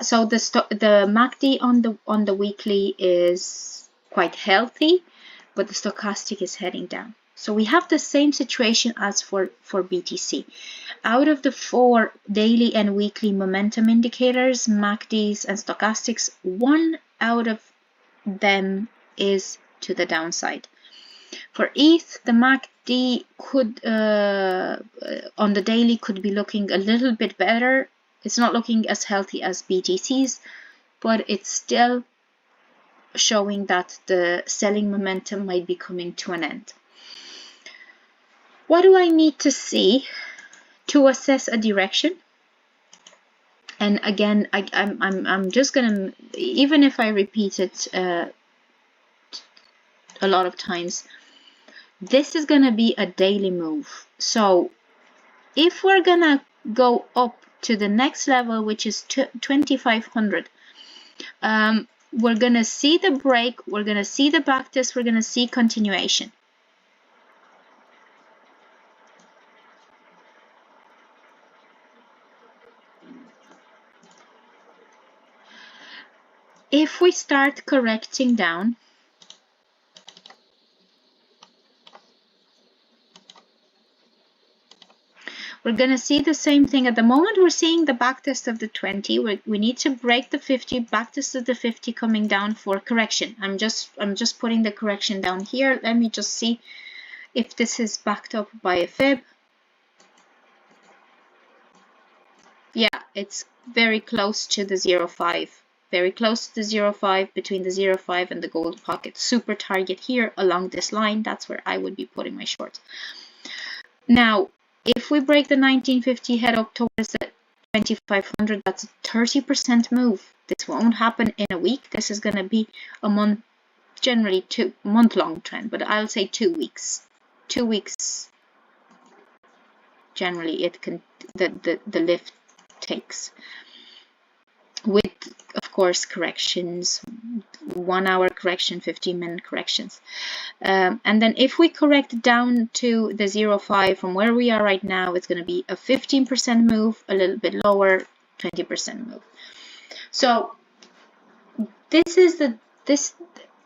So the MACD on the weekly is quite healthy, but the stochastic is heading down. So we have the same situation as for BTC. Out of the 4 daily and weekly momentum indicators, MACDs and stochastics, 1 out of them is to the downside. For ETH, the MACD could on the daily could be looking a little bit better. It's not looking as healthy as BTC's, but it's still showing that the selling momentum might be coming to an end. What do I need to see to assess a direction? And again, I'm just gonna, even if I repeat it a lot of times, this is gonna be a daily move. So if we're gonna go up to the next level, which is 2500, we're gonna see the break, we're gonna see the backtest, we're gonna see continuation. If we start correcting down, we're going to see the same thing. At the moment, we're seeing the backtest of the 20. We need to break the 50, backtest of the 50 coming down for correction. I'm just putting the correction down here. Let me just see if this is backed up by a fib. Yeah, it's very close to the 0.5. Very close to the 0.5, between the 0.5 and the gold pocket. Super target here along this line. That's where I would be putting my shorts. Now, if we break the 1950, head up towards the 2500, that's a 30% move. This won't happen in a week. This is going to be a month, generally 2 month-long trend, but I'll say 2 weeks. 2 weeks. Generally, it can the lift takes, with of course corrections, 1 hour correction, 15-minute corrections, and then if we correct down to the 0.5 from where we are right now, it's going to be a 15% move, a little bit lower, 20% move. So this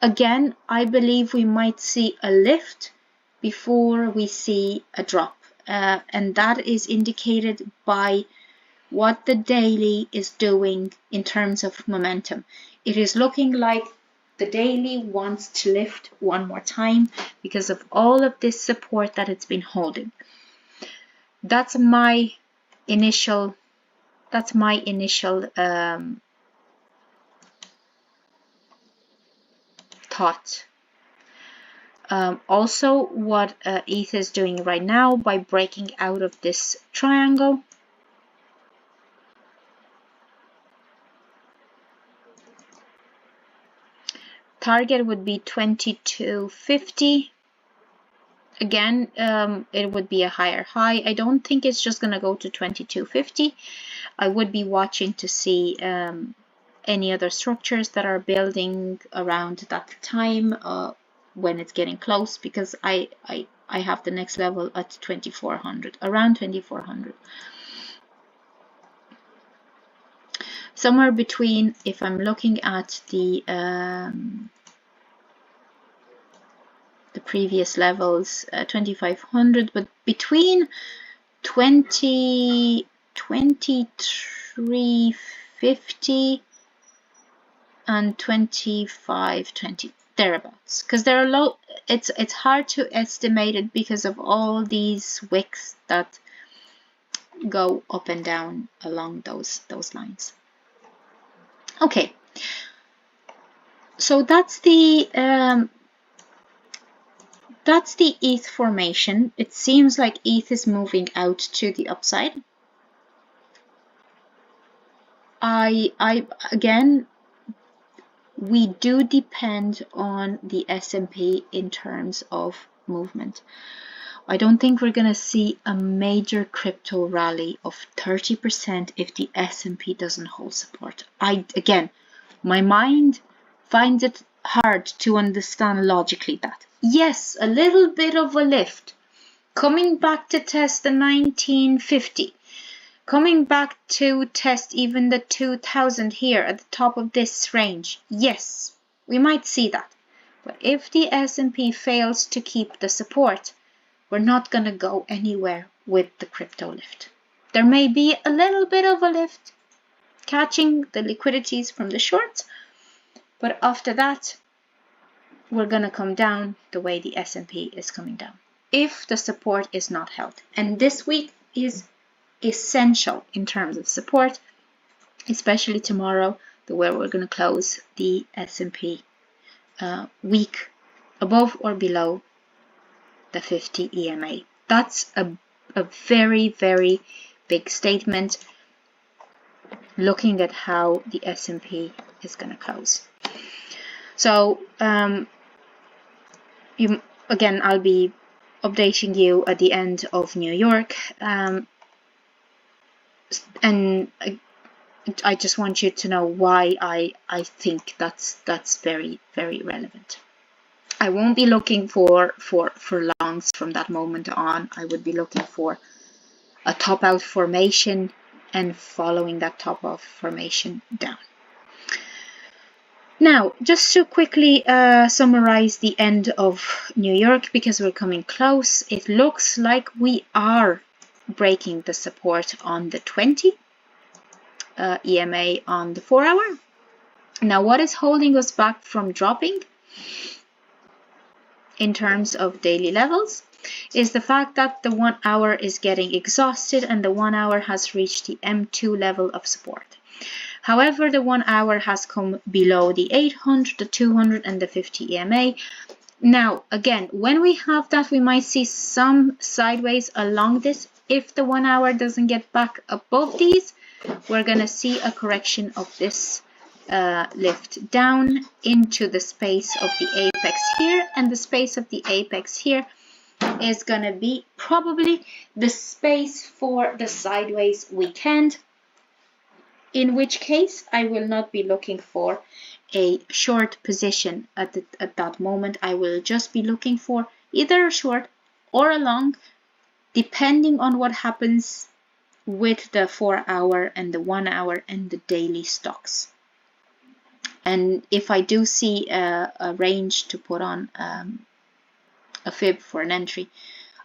again, I believe we might see a lift before we see a drop, and that is indicated by what the daily is doing in terms of momentum. It is looking like the daily wants to lift one more time because of all of this support that it's been holding. That's my initial thought. Also, what ETH is doing right now by breaking out of this triangle, target would be 2250. Again, it would be a higher high. I don't think it's just going to go to 2250. I would be watching to see any other structures that are building around that time when it's getting close, because I have the next level at 2400, around 2400. Somewhere between, if I'm looking at the previous levels, 2500, but between 2350 50 and 25, 20 thereabouts, because there are low. It's hard to estimate it because of all these wicks that go up and down along those lines. Okay, so that's the ETH formation. It seems like ETH is moving out to the upside. Again, we do depend on the S&P in terms of movement. I don't think we're going to see a major crypto rally of 30% if the S&P doesn't hold support. Again, my mind finds it hard to understand logically that. Yes, a little bit of a lift. Coming back to test the 1950. Coming back to test even the 2000 here at the top of this range. Yes, we might see that. But if the S&P fails to keep the support, we're not going to go anywhere with the crypto lift. There may be a little bit of a lift catching the liquidities from the shorts, but after that, we're going to come down the way the S&P is coming down if the support is not held. And this week is essential in terms of support, especially tomorrow, where we're going to close the S&P week above or below the 50 EMA. That's a very, very big statement looking at how the S&P is going to close. So again, I'll be updating you at the end of New York, and I just want you to know why I think that's very, very relevant. I won't be looking for longs from that moment on. I would be looking for a top out formation and following that top out formation down. Now, just to quickly summarize the end of New York, because we're coming close, it looks like we are breaking the support on the 20 EMA on the 4 hour. Now, what is holding us back from dropping in terms of daily levels is the fact that the 1 hour is getting exhausted and the 1 hour has reached the M2 level of support. However, the 1 hour has come below the 800, the 200 and the 50 EMA. Now, again, when we have that, we might see some sideways along this. If the 1 hour doesn't get back above these, we're going to see a correction of this lift down into the space of the apex here, and the space of the apex here is going to be probably the space for the sideways weekend, in which case I will not be looking for a short position at that moment. I will just be looking for either a short or a long, depending on what happens with the 4 hour and the 1 hour and the daily stocks. And if I do see a range to put on a fib for an entry,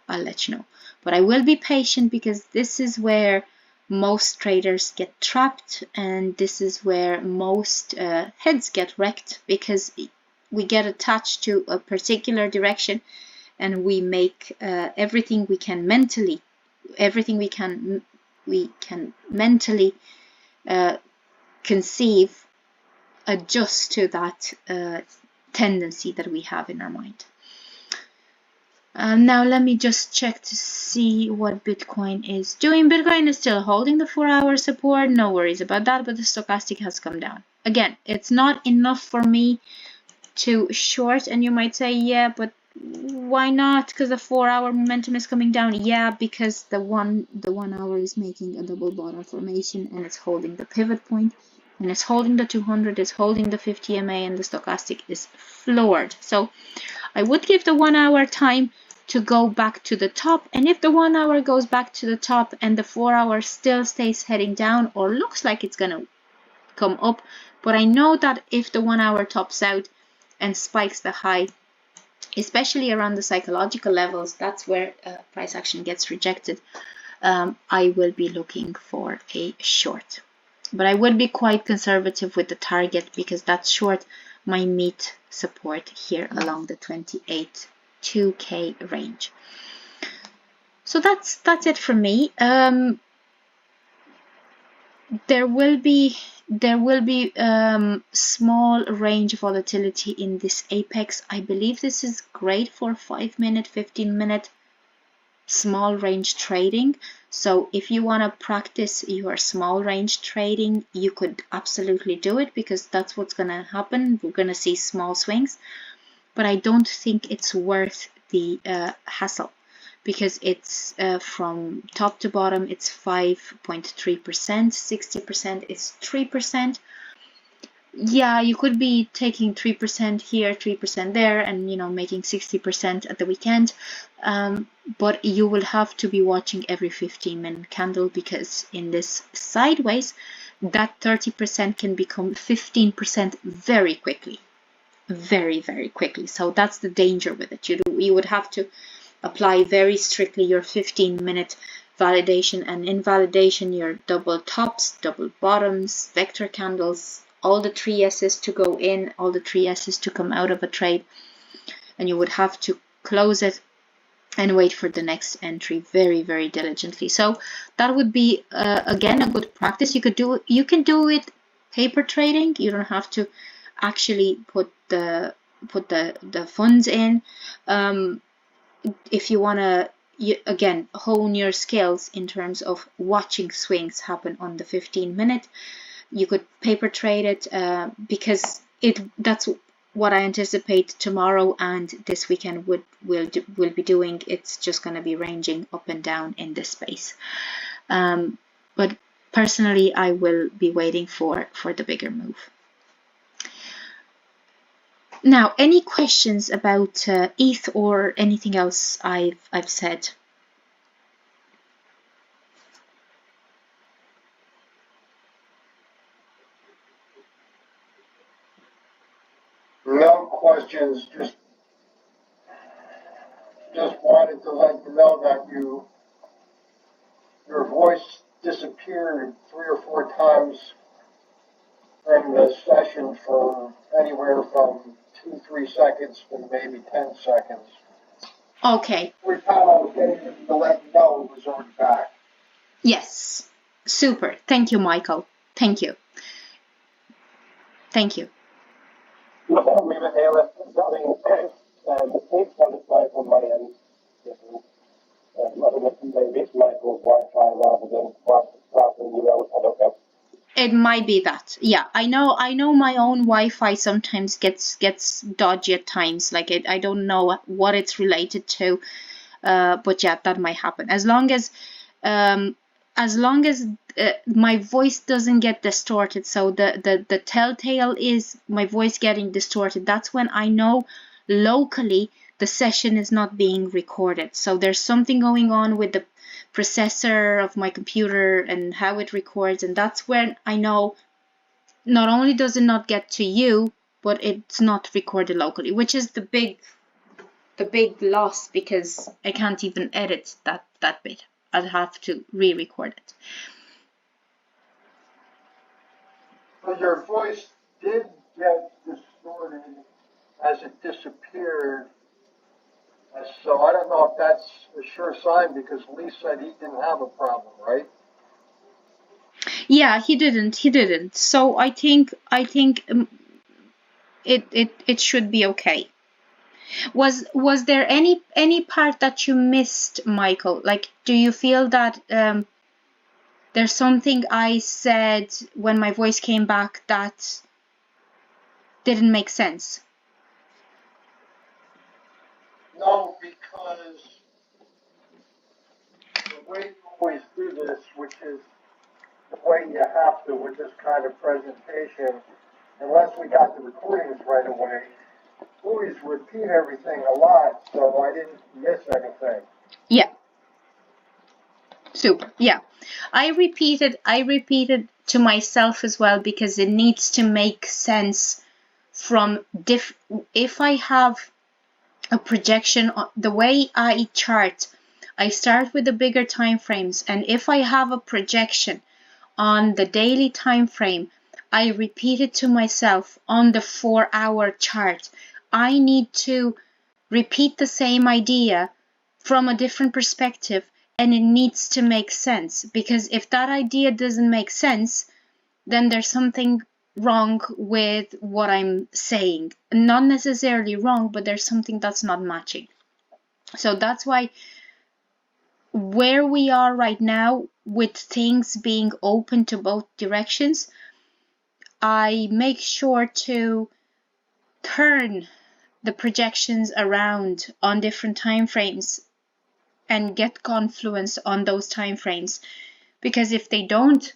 I'll let you know. But I will be patient, because this is where most traders get trapped, and this is where most heads get wrecked, because we get attached to a particular direction and we make everything we can mentally conceive adjust to that tendency that we have in our mind. Now let me just check to see what Bitcoin is doing. Bitcoin is still holding the 4 hour support, no worries about that, but the stochastic has come down. Again, it's not enough for me to short, and you might say, yeah, but why not? Because the 4 hour momentum is coming down. Yeah, because the one hour is making a double bottom formation, and it's holding the pivot point, and it's holding the 200, it's holding the 50 MA, and the stochastic is floored. So I would give the 1 hour time to go back to the top, and if the 1 hour goes back to the top and the 4 hour still stays heading down or looks like it's gonna come up, but I know that if the 1 hour tops out and spikes the high, especially around the psychological levels, that's where price action gets rejected. I will be looking for a short. but I would be quite conservative with the target because that's short my meat support here along the 28 2K range. So that's it from me. There will be small range volatility in this apex. I believe this is great for 5-minute, 15-minute small range trading. So if you want to practice your small range trading, you could absolutely do it because that's what's going to happen. We're going to see small swings, but I don't think it's worth the hassle because it's from top to bottom, it's 5.3%, 60% is 3%. Yeah, you could be taking 3% here, 3% there, and making 60% at the weekend. But you will have to be watching every 15-minute candle because in this sideways, that 30% can become 15% very quickly, very, very quickly. So that's the danger with it. You would have to apply very strictly your 15-minute validation, and in validation your double tops, double bottoms, vector candles, all the 3 S's to go in, all the 3 S's to come out of a trade, and you would have to close it and wait for the next entry very, very diligently. So that would be again a good practice. You can do it paper trading. You don't have to actually put the funds in. If you want to again hone your skills in terms of watching swings happen on the 15-minute, you could paper trade it because that's what I anticipate tomorrow and this weekend will be doing. It's just going to be ranging up and down in this space. But personally, I will be waiting for the bigger move. Now, any questions about ETH or anything else I've said? No questions. Just wanted to let you know that your voice disappeared 3 or 4 times during the session for anywhere from 2-3 seconds to maybe 10 seconds. Okay. Every time I was getting to let you know it was already back. Yes. Super. Thank you, Michael. Thank you. Thank you. Nothing, and the tape satisfied from my end. Maybe it's Michael's Wi-Fi rather than crossing you out. I don't know. It might be that. Yeah, I know my own Wi-Fi sometimes gets dodgy at times. Like I don't know what it's related to, but yeah, that might happen. As long as my voice doesn't get distorted. So the telltale is my voice getting distorted. That's when I know locally the session is not being recorded. So there's something going on with the processor of my computer and how it records, and that's when I know not only does it not get to you, but it's not recorded locally, which is the big loss because I can't even edit that bit. I'll have to re-record it. So your voice did get distorted as it disappeared. So I don't know if that's a sure sign because Lee said he didn't have a problem, right? Yeah, he didn't. So I think it should be okay. Was there any part that you missed, Michael? Like, do you feel that there's something I said when my voice came back that didn't make sense? No, because the way you always do this, which is the way you have to with this kind of presentation, unless we got the recordings right away, always repeat everything a lot, so I didn't miss anything. Yeah. Super. Yeah. I repeated to myself as well because it needs to make sense from if I have a projection, the way I chart, I start with the bigger time frames, and if I have a projection on the daily time frame, I repeated to myself on the 4-hour chart, I need to repeat the same idea from a different perspective, and it needs to make sense, because if that idea doesn't make sense, then there's something wrong with what I'm saying. Not necessarily wrong, but there's something that's not matching. So that's why where we are right now with things being open to both directions, I make sure to turn the projections around on different time frames and get confluence on those time frames, because if they don't,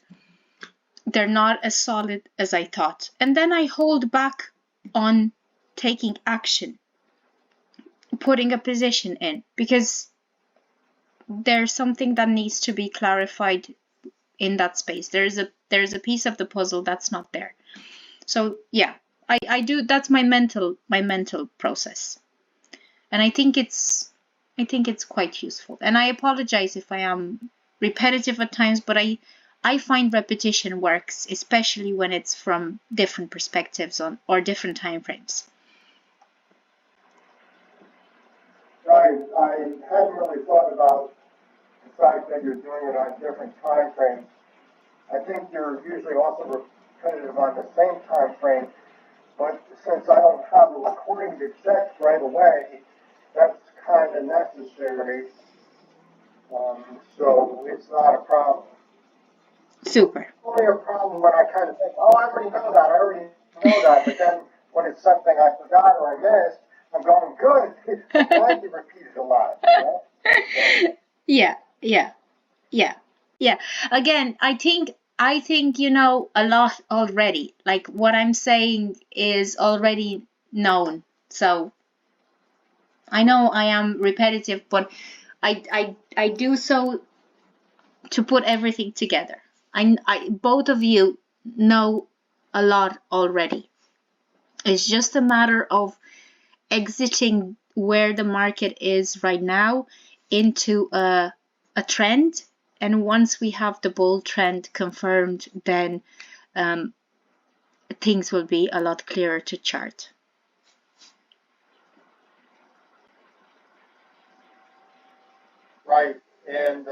they're not as solid as I thought. And then I hold back on taking action, putting a position in, because there's something that needs to be clarified in that space. There's a piece of the puzzle that's not there. So yeah, I do, that's my mental process. And I think it's quite useful. And I apologize if I am repetitive at times, but I find repetition works, especially when it's from different perspectives on or different time frames. Right. I hadn't really thought about the fact that you're doing it on different time frames. I think you're usually also repetitive on the same time frame, but since I don't have a recording to check right away, that's kind of necessary. So it's not a problem. Super. It's only a problem when I kind of think, oh, I already know that, but then when it's something I forgot or I missed, I'm going, good. I'm glad you repeated a lot. You know? Yeah. Again, I think you know a lot already. Like what I'm saying is already known. So I know I am repetitive, but I do so to put everything together. Both of you know a lot already. It's just a matter of exiting where the market is right now into a trend, and once we have the bull trend confirmed, then things will be a lot clearer to chart. Right, and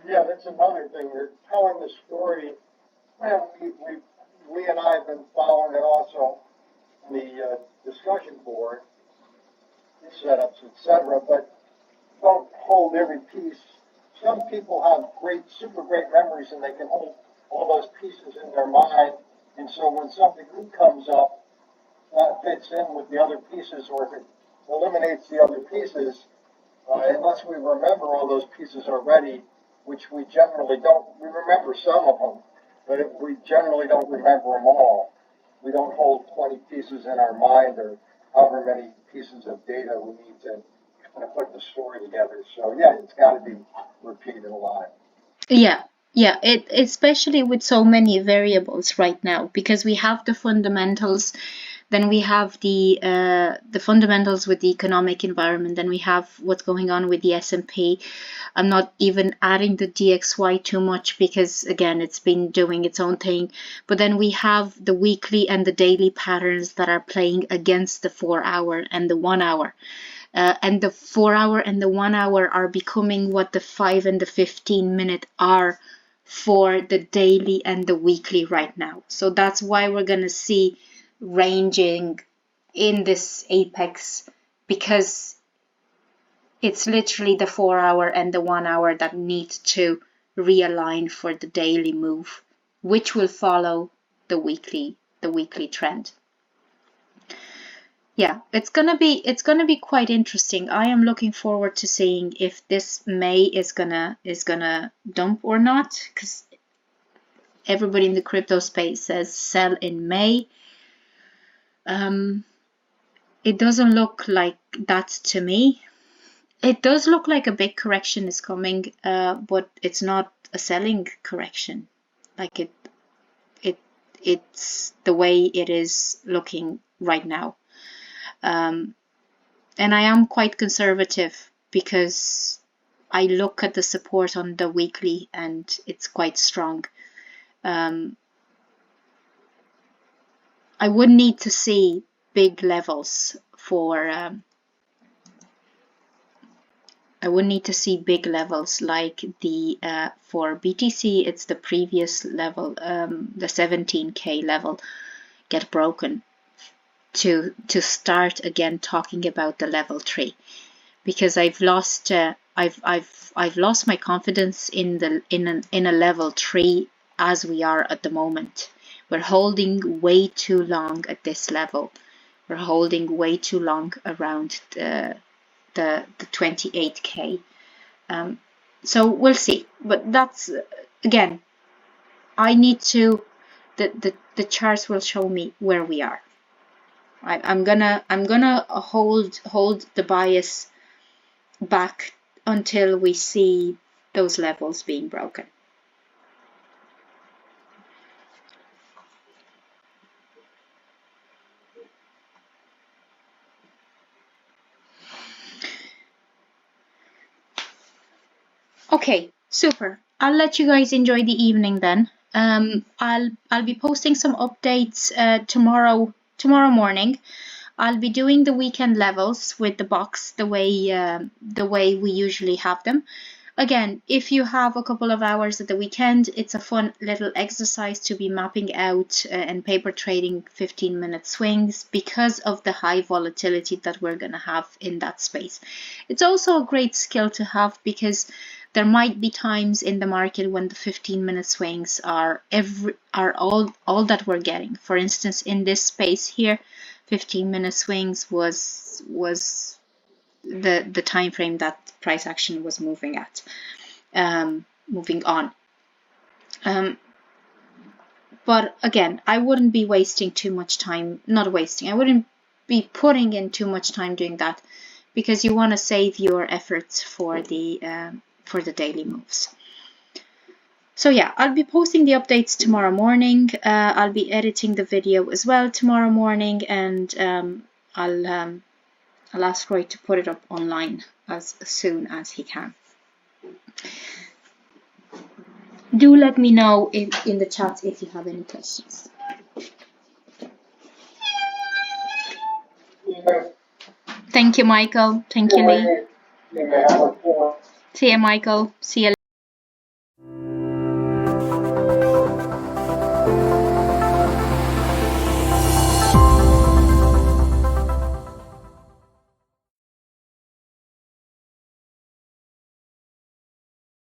yeah, that's another thing. You're telling the story. Well, we and I have been following it also on the discussion board, setups, etc. But don't hold every piece. Some people have super great memories, and they can hold all those pieces in their mind. And so when something new comes up, that fits in with the other pieces, or if it eliminates the other pieces, unless we remember all those pieces already, which we generally don't. We remember some of them, but we generally don't remember them all. We don't hold 20 pieces in our mind, or however many pieces of data we need to kind of put the story together. So yeah, it's got to be repeated a lot. Yeah, it especially with so many variables right now, because we have the fundamentals, then we have the fundamentals with the economic environment, then we have what's going on with the S&P. I'm not even adding the DXY too much because again it's been doing its own thing. But then we have the weekly and the daily patterns that are playing against the 4-hour and the 1 hour. And the 4-hour and the 1 hour are becoming what the 5 and the 15-minute are for the daily and the weekly right now. So that's why we're going to see ranging in this apex, because it's literally the 4-hour and the 1 hour that need to realign for the daily move, which will follow the weekly trend. Yeah, it's gonna be quite interesting. I am looking forward to seeing if this May is gonna dump or not, because everybody in the crypto space says sell in May. It doesn't look like that to me. It does look like a big correction is coming, but it's not a selling correction. Like it's the way it is looking right now. And I am quite conservative because I look at the support on the weekly and it's quite strong. I would need to see big levels for I would need to see big levels like the for BTC, it's the previous level, the 17k level, get broken to start again talking about the level 3, because I've lost I've lost my confidence in a level 3 as we are at the moment. We're holding way too long at this level. We're holding way too long around the 28k. So we'll see. But that's again, I need to the charts will show me where we are. I'm gonna hold the bias back until we see those levels being broken. Okay, super. I'll let you guys enjoy the evening then. I'll be posting some updates tomorrow morning. I'll be doing the weekend levels with the box the way we usually have them. Again, if you have a couple of hours at the weekend, it's a fun little exercise to be mapping out and paper trading 15-minute swings because of the high volatility that we're going to have in that space. It's also a great skill to have because there might be times in the market when the 15-minute swings are all that we're getting. For instance, in this space here, 15-minute swings was the time frame that price action was moving at, moving on. But again, I wouldn't be wasting too much time. Not wasting. I wouldn't be putting in too much time doing that because you want to save your efforts for the daily moves. So yeah, I'll be posting the updates tomorrow morning. I'll be editing the video as well tomorrow morning, and I'll ask Roy to put it up online as soon as he can. Do let me know in the chat if you have any questions. Thank you, Michael. Thank you, Lee. See you, Michael. See you later.